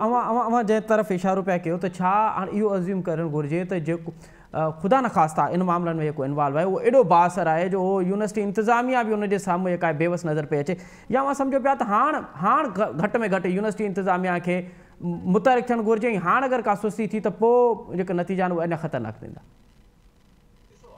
अवां जंहिं तरफ़ इशारो पिया कयो त छा हाणे इहो अज़्यूम करणु घुरिजे त जेको ख़ुदा न ख़ास्ता इन मामलनि में जेको इन्वॉल्व आहे उहो एॾो बासर आहे जो यूनिवर्सिटी इंतिज़ामिया बि उनजे साम्हूं का बेवस नज़र पई अचे या मां सम्झो पिया त हाणे घटि में घटि यूनिवर्सिटी इंतिज़ामिया खे मुतहरिक थियणु घुरिजे ऐं हाणे अगरि का सुस्ती थी त पोइ जेके नतीजा आहिनि उहे अञा ख़तरनाक थींदा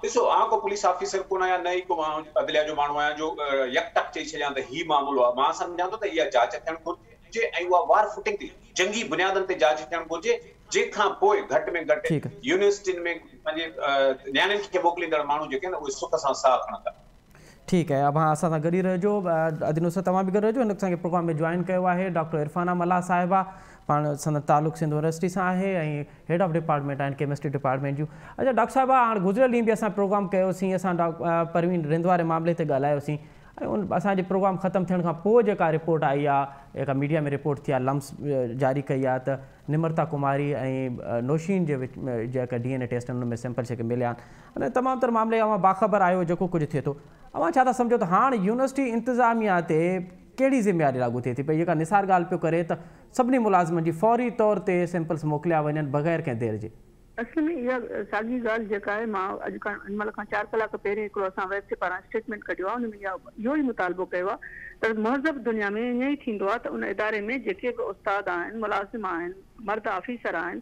ॾिसो को पुलिस ऑफिसर कोन आहियां न ई को अदलिया जो माण्हू आहियां जो यकटक चई छॾियां त ही मामलो आहे मां सम्झां थो त इहा जांच थियणु घुरिजे ऐं उहा वार फुटिंग ते जंगी बुनियादनि ते जांच थियणु घुरिजे जंहिंखां पोइ घटि में घटि यूनिवर्सिटियुनि में पंहिंजे न्याणियुनि खे मोकिलींदड़ माण्हू जेके आहिनि उहे सुख सां साह खणंदा ठीकु आहे अब असां सां गॾु ई रहिजो अदीनुसा तव्हां बि गॾु रहिजो हिन असांखे प्रोग्राम में जॉइन कयो आहे डॉक्टर इरफाना मल्ला साहिबा पाण संदन तालुक़ सिंध यूनिवर्सिटी सां आहे ऐं हेड ऑफ डिपार्टमेंट आहिनि केमिस्ट्री डिपार्टमेंट जूं अच्छा डॉक्टर साहिबा हाणे गुज़िरियल ॾींहुं बि असां प्रोग्राम कयोसीं असां परवीन रिंद वारे मामले ते ॻाल्हायोसीं ऐं उन असांजे प्रोग्राम ख़तमु थियण खां पोइ जेका रिपोर्ट आई आहे जेका मीडिया में रिपोर्ट थी आहे लम्स जारी कई आहे त निमरता कुमारी ऐं नौशीन जे विच में जेका DNA टेस्ट आहिनि उन में सैंपल जेके मिलिया आहिनि अने तमामु तर मामले अवां बाख़बर आहियो जेको कुझु थिए थो अवां छा था सम्झो त हाणे यूनिवर्सिटी इंतिज़ामिया ते कहिड़ी ज़िम्मेवारी लागू थिए थी पई जेका निसार ॻाल्हि पियो करे त सभिनी मुलाज़िमनि जी फौरी तौर ते सैंपल्स मोकिलिया वञनि बग़ैर कंहिं देरि जे असल में इहा साॻी ॻाल्हि जेका आहे मां अॼु खां हिन महिल खां 4 कलाक पहिरियों हिकिड़ो असां वेब ते पारां स्टेटमेंट कढियो आहे हुन में इहो ई मुतालबो कयो आहे त महज़ब दुनिया में ईअं ई थींदो आहे त उन इदारे में जेके बि उस्ताद आहिनि मुलाज़िम आहिनि मर्द ऑफिसर आहिनि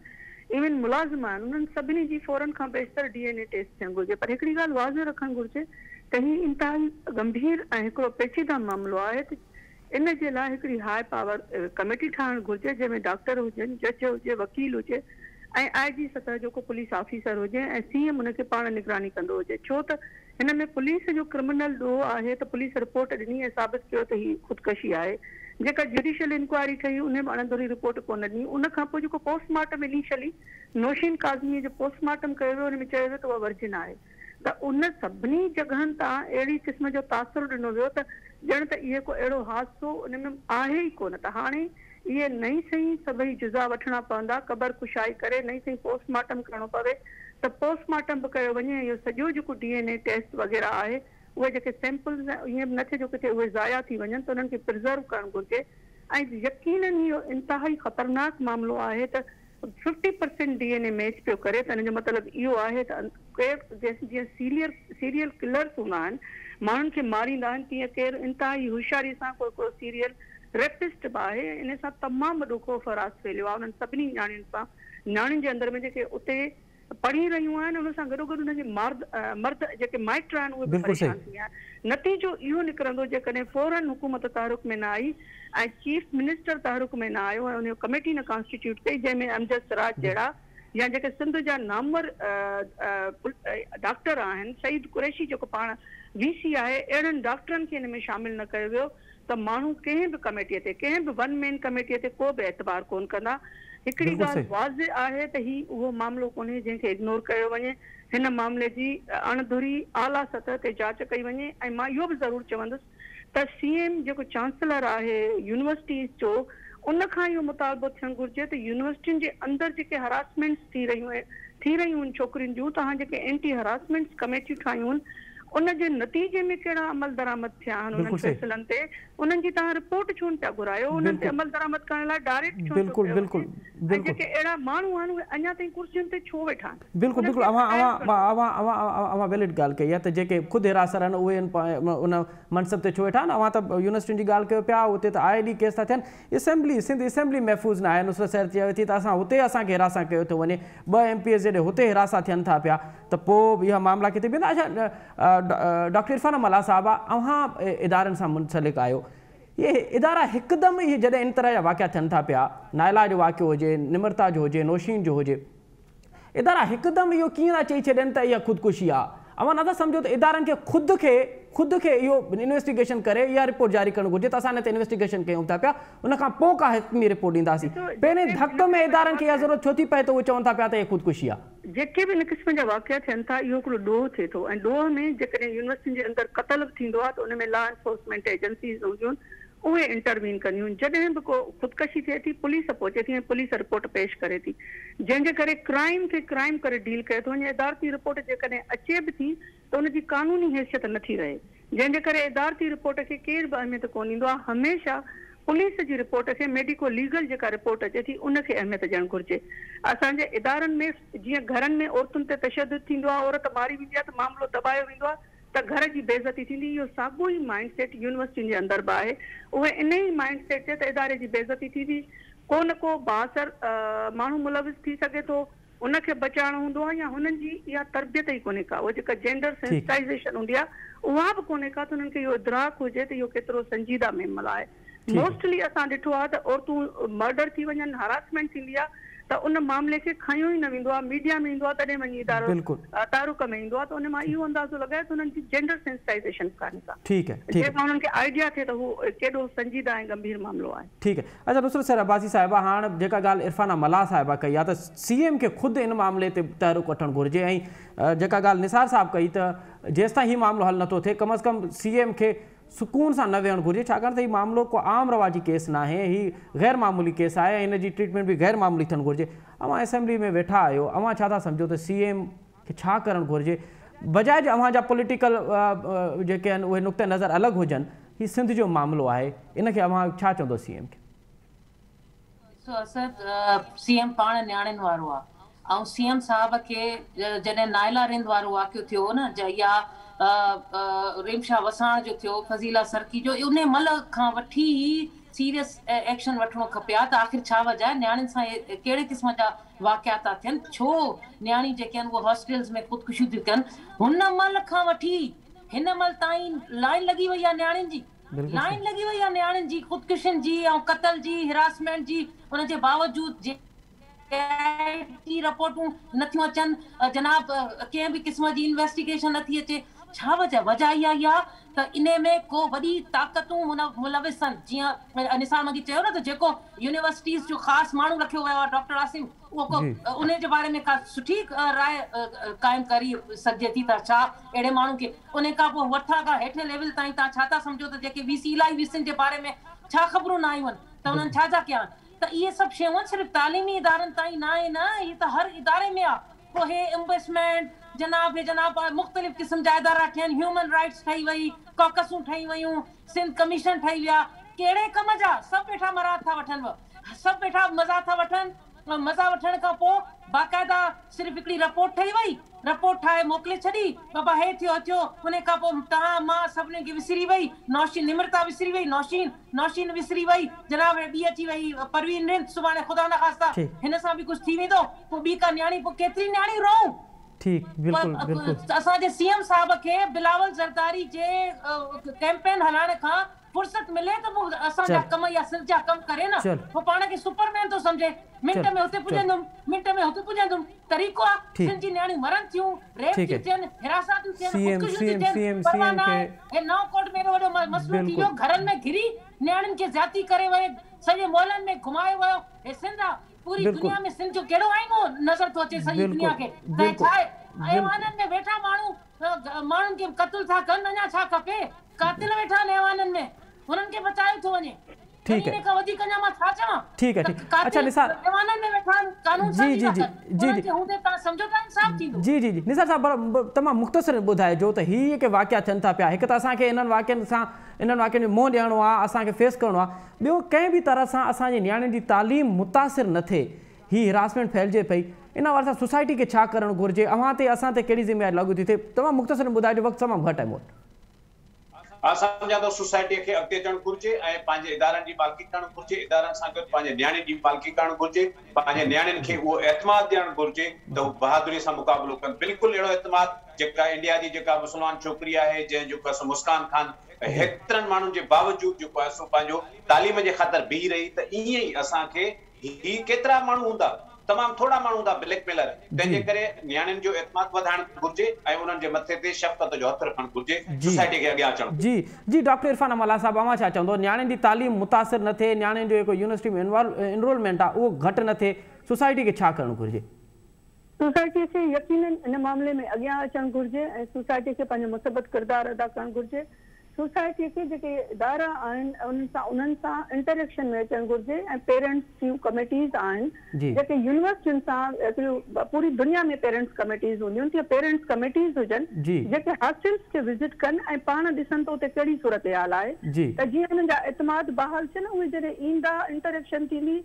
इवन मुलाज़िम आहिनि उन्हनि सभिनी जी फौरन खां बेशितर DNA टेस्ट थियणु घुरिजे पर हिकिड़ी ॻाल्हि वाज़े रखणु घुरिजे त हीउ इंतिहाई गंभीर ऐं हिकिड़ो पेचीदा मामिलो आहे त इन जे लाइ हिकिड़ी हाई पावर कमेटी ठाहिणु घुरिजे जंहिंमें डॉक्टर हुजनि जज हुजे वकील हुजे ऐं IG सतह जो को पुलिस ऑफिसर हुजे ऐं CM उनखे पाण निगरानी कंदो हुजे छो त हिन में पुलिस जो क्रिमिनल ॾोह आहे त पुलिस रिपोर्ट ॾिनी ऐं साबित कयो त हीअ ख़ुदकशी आहे जेका जुडिशियल इंक्वायरी ठही उन में अणंदरी रिपोर्ट कोन ॾिनी उन खां पोइ जेको पोस्टमार्टम इनिशियली नौशीन काज़मीअ जो पोस्टमार्टम कयो वियो हुन में चयो वियो त उहा वर्जिन आहे त उन सभिनी जॻहनि तां अहिड़ी क़िस्म जो तासुरु ॾिनो वियो त ॼण त इहो को अहिड़ो हादसो उन में आहे ई कोन त हाणे इहे नई सही सभई जुज़ा वठणा पवंदा क़बर कुशाई करे नई सही पोस्टमार्टम करणो पवे त पोस्टमार्टम बि कयो वञे इहो सॼो जेको DNA टेस्ट वग़ैरह आहे उहे जेके सैंपल्स ईअं बि न थिए जो किथे उहे ज़ाया थी वञनि त उन्हनि खे प्रिज़र्व करणु घुरिजे ऐं यकीनन इहो इंतिहाई ख़तरनाक मामिलो आहे त 50% DNA मैच पियो करे त हिन जो मतिलबु इहो आहे त केरु जीअं सीरियल किलर्स हूंदा आहिनि माण्हुनि खे मारींदा आहिनि तीअं केरु इंतिहाई होशियारी सां को सीरियल रेपिस्ट बि आहे इन सां तमामु वॾो ख़ौफ़ रास फैलियो आहे उन्हनि सभिनी न्याणियुनि जे अंदरि में जेके उते पढ़ी रहियूं आहिनि उन सां गॾोगॾु उनजे मर्द जेके माइट आहिनि उहे बि परेशान थी विया आहिनि नतीजो इहो निकिरंदो जेकॾहिं फौरन हुकूमत तहरुक में न आई ऐं चीफ मिनिस्टर तहरुक में न आयो ऐं उन कमेटी न कॉन्स्टिट्यूट कई जंहिंमें अमजद सिराज जहिड़ा या जेके सिंध जा नामवर डॉक्टर आहिनि सईद कुरैशी जेको पाण VC आहे अहिड़नि डॉक्टरनि खे हिन में शामिल न कयो वियो त माण्हू कंहिं बि कमेटीअ ते कंहिं बि 1 मैन कमेटीअ ते को बि एतबार कोन कंदा हिकिड़ी ॻाल्हि वाज़े आहे त ही उहो मामिलो कोन्हे जंहिंखे इग्नोर कयो वञे हिन मामले जी अणधुरी आला सतह ते जांच कई वञे ऐं मां इहो बि ज़रूरु चवंदुसि त CM जेको चांसलर आहे यूनिवर्सिटीज़ जो उन खां इहो मुतालबो थियणु घुरिजे त यूनिवर्सिटियुनि जे अंदरि जेके हरासमेंट्स थी रहियूं आहिनि छोकिरियुनि जूं तव्हां जेके एंटी हरासमेंट्स कमेटियूं ठाहियूं आहिनि उन जे नतीजे में कहिड़ा अमल दरामद थिया आहिनि उन्हनि फैसलनि ते उन्हनि जी तव्हां रिपोर्ट छो न पिया घुरायो उन्हनि ते अमल दरामद करण लाइ डायरेक्ट छो जेके अहिड़ा माण्हू आहिनि उहे अञा ताईं कुर्सियुनि ते छो वेठा आहिनि बिल्कुलु अवां वैलिड ॻाल्हि कई आहे त जेके ख़ुदि हिरासर आहिनि उहे उन मनसब ते छो वेठा आहिनि अवां त यूनिवर्सिटियुनि जी ॻाल्हि कयो पिया उते त आए ॾींहुं केस था थियनि सिंध असेंबली महफ़ूज़ न आहे नुसरत सैर चयो थी त असां हुते असांखे हिरासा कयो थो वञे 2 MPs जॾहिं हुते हिरासा थियनि था पिया त पोइ इहा मामला किथे वेंदा अच्छा डॉक्टर इरफाना मल्ला साहिबा अव्हां इदारनि सां मुंसलिक आहियो ये इदारा हिकदमि इहे जॾहिं इन तरह जा वाक़िया थियनि था पिया नाइला जो वाक़ियो हुजे निमरता जो हुजे नौशीन जो हुजे इदारा हिकदमि इहो कीअं था चई छॾनि त इहा ख़ुदकुशी आहे अवां नथा सम्झो त इदारनि खे ख़ुदि खे इहो इन्वेस्टिगेशन करे इहा रिपोर्ट जारी करणु घुरिजे त असां हिन ते इन्वेस्टिगेशन कयूं था पिया, उन खां पोइ का हक़मी रिपोर्ट ॾींदासीं। पहिरें धक में इदारनि खे इहा ज़रूरत छो थी पए त उहे चवनि था पिया त इहे ख़ुदकुशी आहे। जेके बि इन क़िस्म जा वाक़िया थियनि था, इहो हिकिड़ो ॾोह थिए थो, ऐं ॾोह में जेकॾहिं यूनिवर्सिटी जे अंदरि क़तल थींदो आहे त उन में लॉ एनफोर्समेंट एजेंसीज़ हूंदियूं आहिनि, उहे इंटरवीन कंदियूं आहिनि। जॾहिं बि को ख़ुदकशी थिए थी, पुलिस पहुचे थी ऐं पुलिस रिपोर्ट पेश करे थी, जंहिंजे करे क्राइम खे क्राइम करे डील करे थो वञे। इदारती रिपोर्ट जेकॾहिं अचे बि थी त उनजी कानूनी हैसियत नथी रहे, जंहिंजे करे इदारती रिपोर्ट खे केरु बि अहमियत कोन ॾींदो आहे। हमेशह पुलिस जी रिपोर्ट खे, मेडिको लीगल जेका रिपोर्ट अचे थी उनखे अहमियत ॾियणु घुरिजे। असांजे इदारनि में जीअं घरनि में औरतुनि ते तशदुद थींदो आहे, औरत मारी वेंदी आहे त मामिलो दॿायो वेंदो आहे त घर जी बेइज़ती थींदी, इहो साॻियो ई माइंड सेट यूनिवर्सिटी जे अंदरि बि आहे। उहे इन ई माइंड सेट ते त इदारे जी बेइज़ती थींदी, को न को बासर माण्हू मुलविस थी सघे थो, उनखे बचाइणो हूंदो आहे, या हुननि जी इहा तरबियत ई कोन्हे का, उहा जेका जेंडर सेंसिटाइज़ेशन हूंदी आहे उहा बि कोन्हे का, त उन्हनि खे इहो इदराक हुजे त इहो केतिरो संजीदा मामलो आहे। मोस्टली असां ॾिठो आहे त औरतूं मर्डर थी वञनि, हरासमेंट थींदी आहे त उन मामले खे खयो ई न वेंदो आहे, मीडिया में ईंदो आहे तॾहिं वञी इदारो तारुक में ईंदो आहे, त उन मां इहो अंदाज़ो लॻाए त उन्हनि जी जेंडर सेंसिटाइज़ेशन कान्हे का। ठीकु आहे, जेका उन्हनि खे आइडिया थिए त हू केॾो संजीदा ऐं गंभीर मामिलो आहे। ठीकु आहे। अच्छा नुसरत सर अब्बासी साहिबा, हाणे जेका ॻाल्हि इरफाना मल्लाह साहिबा कई आहे त CM खे ख़ुदि इन मामले ते तहरुक वठणु घुरिजे, ऐं जेका ॻाल्हि निसार साहिबु कई त जेसिताईं हीउ मामिलो हल नथो थिए कम अज़ कम CM खे सुकून सां न वेहणु घुरिजे, छाकाणि त हीउ मामिलो को आम रवाजी केस न आहे, हीउ गैर मामूली केस आहे, हिन जी ट्रीटमेंट बि गैर मामूली थियणु घुरिजे। अवां असेंबली में वेठा आहियो, अवां छा था सम्झो त CM खे छा करणु घुरिजे, बजाए जो अवां जा पॉलिटिकल जेके आहिनि उहे नुक़्ते नज़र अलॻि हुजनि, हीउ सिंध जो मामिलो आहे, इनखे अवां छा चवंदो CM खे? CM पाण न्याणियुनि वारो आहे, ऐं CM साहिब खे जॾहिं नाइला रिंद वारो वाक़ियो थियो न, या रेमशा वसाण जो थियो, फज़ीला सरकी जो, उन महिल खां वठी ई सीरियस एक्शन वठणो खपे हा त आख़िर छा वजह आहे, न्याणियुनि सां कहिड़े क़िस्म जा वाक़िया था थियनि, छो न्याणी जेके आहिनि उहे हॉस्टल्स में ख़ुदकुशियूं थियूं कनि। हुन महिल खां वठी हिन महिल ताईं लाइन लॻी वई आहे न्याणियुनि जी, लाइन लॻी वई आहे न्याणियुनि जी ख़ुदकुशियुनि जी ऐं क़तल जी, हिरासमेंट जी। उनजे बावजूदि रिपोर्टूं नथियूं अचनि, जनाब कंहिं बि क़िस्म जी इन्वेस्टिगेशन नथी अचे, छा वजह इहा ई आहे त इन में को वॾी ताक़तूं मुलविस आहिनि। जीअं निसार मगी चयो न त जेको यूनिवर्सिटीज़ जो ख़ासि माण्हू रखियो वियो आहे डॉक्टर आसिम, उहो को उन जे बारे में का सुठी राय क़ाइमु करी सघिजे थी, त छा अहिड़े माण्हू खे उन खां पोइ वठां खां हेठि लेवल ताईं तव्हां छा था सम्झो त जेके VC इलाही VCनि जे बारे में छा ख़बरूं न आयूं आहिनि त उन्हनि छा कया आहिनि, त इहे सभु शयूं सिर्फ़ु तालीमी इदारनि ताईं न आहे, न इहे त हर इदारे में आहे। पोइ हे इन्वेस्टमेंट जनाब मुख़्तलिफ़ क़िस्म जा इदारा ठहियनि, ह्यूमन राइट्स ठही वई, कॉकसूं ठही वयूं, सिंध कमीशन ठही विया, कहिड़े कम जा, सभु वेठा मराद था वठनि, सभु वेठा मज़ा था वठनि। मज़ा वठण खां पोइ बाक़ाइदा सिर्फ़ु हिकिड़ी रिपोर्ट ठही वई, रिपोर्ट ठाहे मोकिले छॾी, बाबा हे थियो, उन खां पोइ तव्हां मां सभिनी खे विसरी वई, नौशीन निमरता विसरी वई, नौशीन विसरी वई, जनाब ॿी अची वई परवीन रिंद, सुभाणे ख़ुदा न ख़ास्ता हिन सां बि कुझु थी वेंदो, पोइ ॿी का न्याणी, पोइ केतिरी न्याणी रहूं। असांजे CM साहिब खे बिलावल ज़रदारी जे कैंपेन हलाइण खां फुर्सत मिले त असांजा कम या सिंध जा कम करे न, पोइ पाण खे सुपरमैन थो सम्झे, मिंट में हुते पुॼंदुमि, तरीक़ो आहे। सिंध जी न्याणियूं मरनि थियूं, रेप थी थियनि, हिरासत थियूं थियनि, परवाह न आहे। हे नौकोट में एॾो वॾो मसइलो थी वियो, घरनि में घिरी न्याणियुनि खे ज़्यादती करे वये, सॼे मोहल्लनि में घुमाए वियो, हे सिंध आहे। पूरी दुनिया में सिंध जो कहिड़ो आईनो नज़र थो अचे सॼी दुनिया खे, त छा आहे ऐवाननि में वेठा माण्हुनि खे क़त्ल था कनि, अञा छा खपे, कातिल वेठा आहिनि ऐवाननि में, हुननि खे बचायो थो वञे। ठीक है, ठीक है, ठीक। अच्छा निसार जी निसार साहब तमाम मुख्तसर बुधाए जो तो ही के वाक़या थियन था पिया, एक तो असांखे इन्हनि वाक़यनि में मोह ॾियणो आहे, असांखे फेस करणो आहे, ॿियो कंहिं बि तरह सां असांजी नियाणियुनि जी तालीम मुतासिर न थिए, ही हिरासमेंट फैलिजे पई, इन वारे सां सोसाइटी के छा करणु घुरिजे, अवां ते असां ते कहिड़ी ज़िम्मेदारी लागू थी थिए, तमामु मुख्तसर ॿुधाइजो, वक़्तु तमामु घटि आहे मोट। असांजा तो सोसाइटी खे अॻिते अचणु घुरिजे ऐं पंहिंजे इदारनि जी मालिकी करणु घुरिजे, इदारनि सां गॾु पंहिंजे नियाणियुनि जी मालिकी करणु घुरिजे, पंहिंजे नियाणियुनि खे उहो एतमाद ॾियणु घुरिजे त हू बहादुरी सां मुक़ाबिलो कनि। बिल्कुलु अहिड़ो एतमाद जेका इंडिया जी जेका मुस्लमान छोकिरी आहे, जंहिं जेको आहे मुस्कान खान हेतिरनि माण्हुनि जे बावजूदि जेको आहे सो पंहिंजो तालीम जे ख़ातिर बीह रही, त ईअं ई असांखे ही केतिरा माण्हू हूंदा तमाम थोड़ा माण्हू था ब्लैकमेलर, तंहिंजे करे न्याणियुनि जो एतमाद वधाइण घुर्जे ऐं उन्हनि जे मथे ते शफ़क़त जो हथ रखणु घुर्जे, सोसाइटी खे अॻियां अचणु। जी जी डॉक्टर इरफान अमला साहब, अवां छा चवंदो, न्याणियुनि जी तालीम मुतासिर न थिए, न्याणियुनि जो जेको यूनिवर्सिटी में एनरोलमेंट आहे उहो घटि न थिए, सोसाइटी खे छा करणु घुर्जे? सोसाइटी खे यकीनन इन मामले में अॻियां अचणु घुर्जे ऐं सोसाइटी खे पंहिंजो मुसबत किरदारु अदा करणु घुर्जे। सोसाइटी खे जेके इदारा आहिनि उन्हनि सां इंटरेक्शन में अचणु घुर्जे ऐं पेरेंट्स जूं कमेटीज़ आहिनि जेके यूनिवर्सिटियुनि सां, पूरी दुनिया में पेरेंट्स कमेटीज़ हूंदियूं आहिनि, पेरेंट्स कमेटीज़ हुजनि जेके हॉस्टल्स खे विज़िट कनि ऐं पाण ॾिसनि त उते कहिड़ी सूरत हाल आहे, त जीअं हुननि जा एतमाद बहाल थिए न, उहे जॾहिं ईंदा इंटरेक्शन थींदी।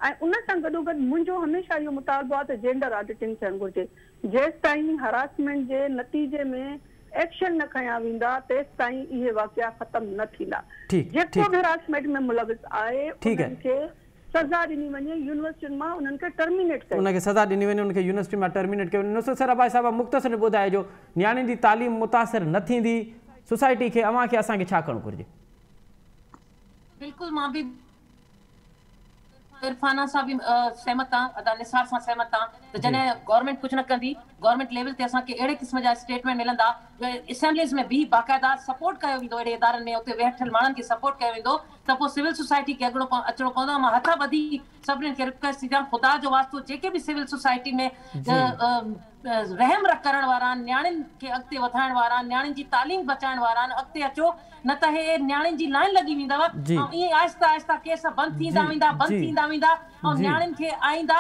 ऐं उन सां गॾोगॾु मुंहिंजो हमेशह इहो मुतालबो आहे त जेंडर ऑडिटिंग थियणु घुर्जे। जेसि ताईं हरासमेंट जे नतीजे में एक्शन न खयां वेंदा तेसि ताईं इहे वाक़िया ख़तम न थींदा। जेको बि हरासमेंट में मुलविस आहे उन्हनि खे सज़ा ॾिनी वञे, यूनिवर्सिटियुनि मां उन्हनि खे टर्मिनेट कयो, उनखे सज़ा ॾिनी वञे, उनखे यूनिवर्सिटी मां टर्मिनेट कयो। नुसरत सराभाई साहिब मुख़्तसर ॿुधाइजो, न्याणियुनि जी तालीम मुतासिर न थींदी, सोसाइटी खे अवां खे असांखे छा करणु घुर्जे? बिल्कुलु मां बि इरफाना सां बि सहमत आहियां, अदा निसार सां सहमत आहियां त जॾहिं गवर्नमेंट कुझु न कंदी, गवर्नमेंट लेवल ते असांखे अहिड़े क़िस्म जा स्टेटमेंट मिलंदा, असेंबलीज़ में बि बाक़ाइदा सपोर्ट कयो वेंदो, अहिड़े इदारनि में उते वेठल माण्हुनि खे सपोर्ट कयो वेंदो, त पोइ सिविल सोसाइटी खे अचणो पवंदो। मां हथ ॿधी सभिनीनि खे रिक्वेस्ट थी कयां, ख़ुदा जो वास्तो जेके बि सिविल सोसाइटी में रहम करण वारा आहिनि, न्याणियुनि खे अॻिते वधाइण वारा आहिनि, न्याणियुनि जी तालीम बचाइण वारा आहिनि, अॻिते अचो, न त हे न्याणियुनि जी लाइन लॻी वेंदव ऐं ईअं आहिस्ता आहिस्ता केस बंदि थींदा वेंदा ऐं न्याणियुनि खे आईंदा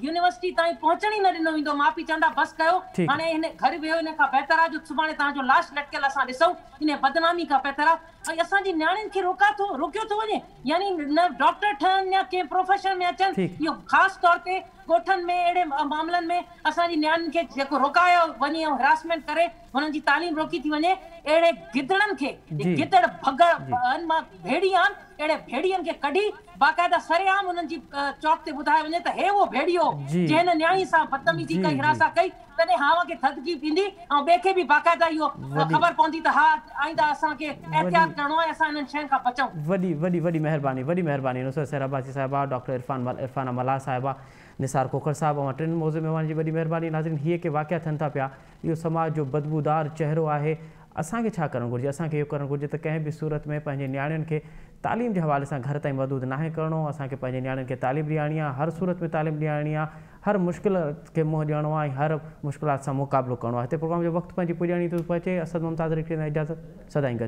यूनिवर्सिटी ताईं पहुचण ई न ॾिनो वेंदो। माउ पीउ चवंदा बसि कयो, हाणे हिन घर वियो, हिन खां बहितर आहे जो सुभाणे तव्हांजो लाश लटकियल असां ॾिसूं, इन बदनामी खां बहितर आहे। ऐं असांजी न्याणियुनि खे रोकियो थो वञे, यानी न डॉक्टर ठहनि या कंहिं प्रोफेशन में अचनि, इहो ख़ासि तौर ते ॻोठनि में अहिड़े मामलनि में असांजी न्याणियुनि खे जेको रोकायो वञे ऐं हरासमेंट करे हुननि जी तालीम रोकी थी वञे, अहिड़े गिदड़नि खे, गिदड़ भगड़ मां भेड़ी आहिनि, अहिड़े भेड़ियनि खे कढी बाक़ाइदा सरेआम उन्हनि जी चौक ते ॿुधायो वञे त हे उहो भेड़ियो जंहिं हिन न्याणी सां बदतमीज़ी कई, हिरासा कई, तॾहिं हावा खे थधिकी पींदी ऐं ॿिए खे बि बाक़ाइदा इहो ख़बर पवंदी त हा आईंदा असांखे एहतियात करणो आहे, असां इन्हनि शयुनि खां बचूं। वॾी महिरबानी नुसरत सराभाई साहिबा, डॉक्टर इरफान अमला साहिबा, निसार खोखर साहब, ऐं टिनि मौज़ू मेहमान जी वॾी महिरबानी। नाज़रीन, हीअ के वाक़िया थियनि था पिया, इहो समाज जो बदबूदार चहिरो आहे। असांखे छा करणु घुर्जे? असांखे इहो करणु घुर्जे त कंहिं बि सूरत में पंहिंजे न्याणियुनि खे तालीम जे हवाले सां घर ताईं महदूद नाहे करिणो, असांखे पंहिंजे न्याणियुनि खे तालीम ॾियारणी आहे, हर सूरत में तालीम ॾियारणी आहे, हर मुश्किल खे मुंहुं ॾियणो आहे, हर मुश्किलात सां मुक़ाबिलो करिणो आहे। हिते प्रोग्राम जो वक़्तु पंहिंजी पुॼाणी थो पहुचे। असद मुमताज़ रिक्शे इजाज़त, सदाईं गॾु।